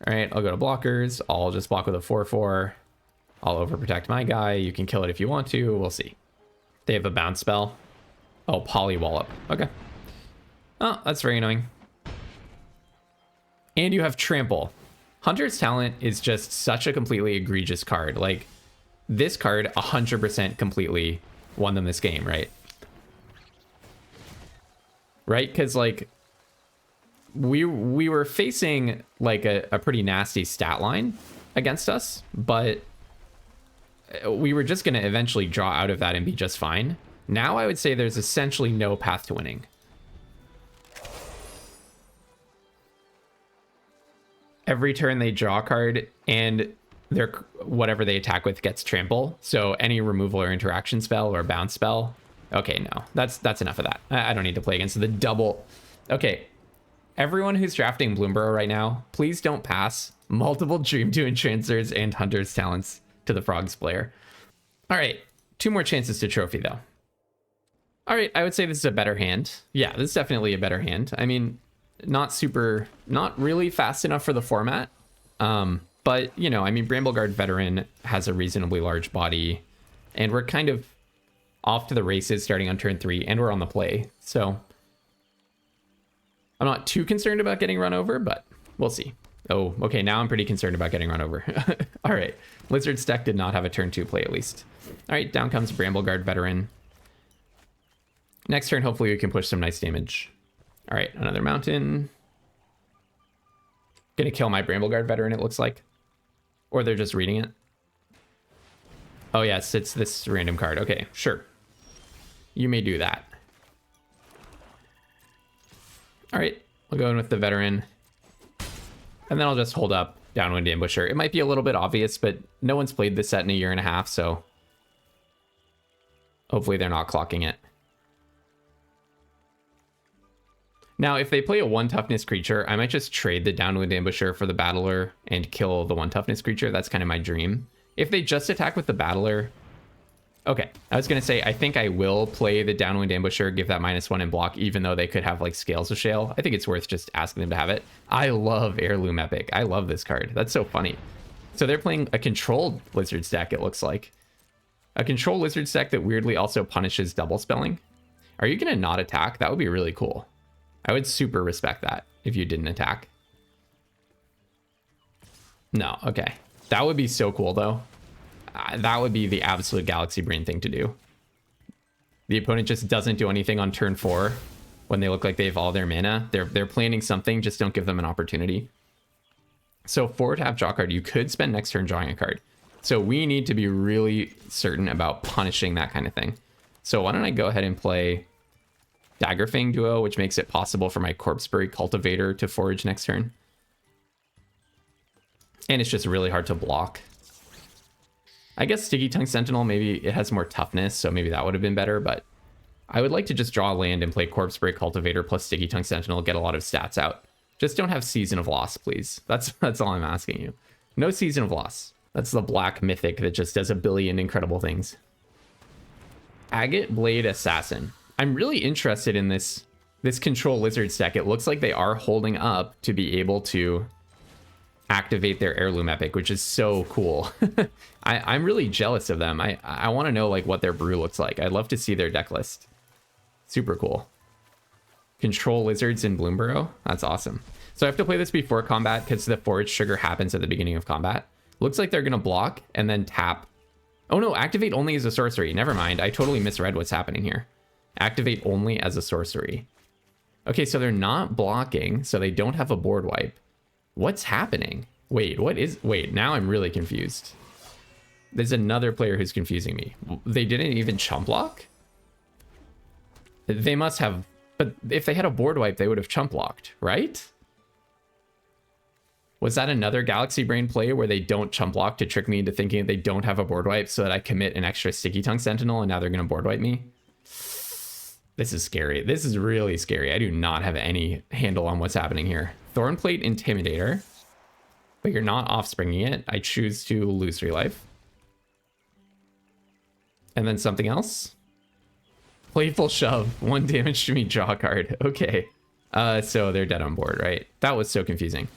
All right, I'll go to blockers. I'll just block with a 4/4. I'll Overprotect my guy. You can kill it if you want to. We'll see. They have a bounce spell. Oh, Polywallop. Okay. Oh, that's very annoying. And you have Trample. Hunter's Talent is just such a completely egregious card. Like, this card 100% completely won them this game, right? Right? Because, like, we were facing, like, a pretty nasty stat line against us, but we were just going to eventually draw out of that and be just fine. Now I would say there's essentially no path to winning. Every turn they draw a card and their whatever they attack with gets trample. So any removal or interaction spell or bounce spell. Okay, no, that's enough of that. I don't need to play against the double. Okay, everyone who's drafting Bloomburrow right now, please don't pass multiple Dream Dew Entrancers and Hunter's Talents to the Frogs player. All right, 2 more chances to trophy though. All right, I would say this is a better hand. Yeah, this is definitely a better hand. I mean, not really fast enough for the format. But, you know, I mean, Brambleguard Veteran has a reasonably large body, and we're kind of off to the races starting on turn 3, and we're on the play. So I'm not too concerned about getting run over, but we'll see. Oh, okay, now I'm pretty concerned about getting run over. All right, Lizard's deck did not have a turn 2 play at least. All right, down comes Brambleguard Veteran. Next turn, hopefully we can push some nice damage. All right, another mountain. Gonna kill my Brambleguard Veteran, it looks like. Or they're just reading it. Oh yes, it's this random card. Okay, sure. You may do that. All right, we'll go in with the Veteran. And then I'll just hold up Downwind Ambusher. It might be a little bit obvious, but no one's played this set in a year and a half, so hopefully they're not clocking it. Now, if they play a 1 toughness creature, I might just trade the Downwind Ambusher for the Battler and kill the 1 toughness creature. That's kind of my dream. If they just attack with the Battler... Okay, I was going to say, I think I will play the Downwind Ambusher, give that -1 and block, even though they could have, like, Scales of Shale. I think it's worth just asking them to have it. I love Heirloom Epic. I love this card. That's so funny. So they're playing a controlled Lizards deck, it looks like. A controlled Lizards deck that weirdly also punishes double spelling. Are you going to not attack? That would be really cool. I would super respect that if you didn't attack. No, okay. That would be so cool, though. That would be the absolute galaxy brain thing to do. The opponent just doesn't do anything on turn 4 when they look like they have all their mana. They're planning something, just don't give them an opportunity. So 4 tap draw card, you could spend next turn drawing a card. So we need to be really certain about punishing that kind of thing. So why don't I go ahead and play Daggerfang Duo, which makes it possible for my Corpsebury Cultivator to forage next turn. And it's just really hard to block. I guess Sticky Tongue Sentinel, maybe it has more toughness, so maybe that would have been better, but I would like to just draw land and play Corpsebury Cultivator plus Sticky Tongue Sentinel, get a lot of stats out. Just don't have Season of Loss, please. That's all I'm asking you. No Season of Loss. That's the black mythic that just does a billion incredible things. Agate Blade Assassin. I'm really interested in this Control Lizards deck. It looks like they are holding up to be able to activate their Heirloom Epic, which is so cool. I'm really jealous of them. I want to know like what their brew looks like. I'd love to see their deck list. Super cool. Control Lizards in Bloomburrow. That's awesome. So I have to play this before combat because the forage trigger happens at the beginning of combat. Looks like they're going to block and then tap. Oh no, activate only as a sorcery. Never mind. I totally misread what's happening here. Activate only as a sorcery. Okay, so they're not blocking, so they don't have a board wipe. What's happening? Wait, wait, now I'm really confused. There's another player who's confusing me. They didn't even chump block? They must have, but if they had a board wipe, they would have chump blocked, right? Was that another Galaxy Brain play where they don't chump block to trick me into thinking they don't have a board wipe so that I commit an extra Sticky Tongue Sentinel and now they're going to board wipe me? This is scary. This is really scary. I do not have any handle on what's happening here. Thornplate Intimidator. But you're not offspringing it. I choose to lose 3 life. And then something else. Playful Shove. 1 damage to me, draw card. Okay. So they're dead on board, right? That was so confusing.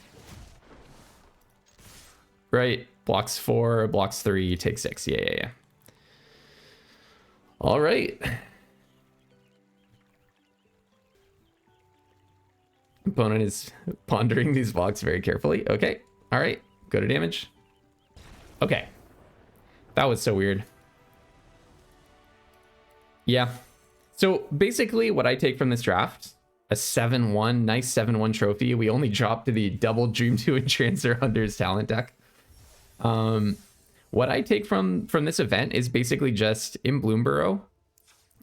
Right. Blocks 4, blocks 3, takes 6. Yeah. All right. Opponent is pondering these blocks very carefully. Okay. All right. Go to damage. Okay. That was so weird. Yeah. So basically what I take from this draft, a 7-1, nice 7-1 trophy. We only dropped to the double Dream 2 and Transfer Hunter's talent deck. What I take from this event is basically just in Bloomburrow.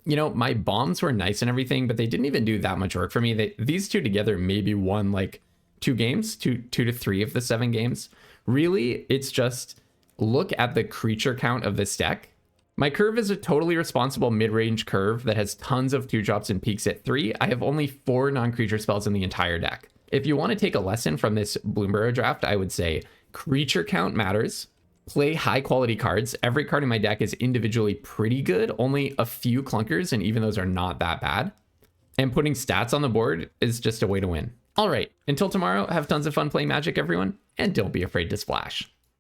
You know, my bombs were nice and everything, but they didn't even do that much work for me. These two together maybe won like 2 games, two to 3 of the 7 games. Really, it's just look at the creature count of this deck. My curve is a totally responsible mid-range curve that has tons of 2-drops and peaks at 3. I have only 4 non-creature spells in the entire deck. If you want to take a lesson from this Bloomburrow draft, I would say creature count matters. Play high quality cards. Every card in my deck is individually pretty good. Only a few clunkers, and even those are not that bad. And putting stats on the board is just a way to win. All right, until tomorrow, have tons of fun playing Magic, everyone, and don't be afraid to splash.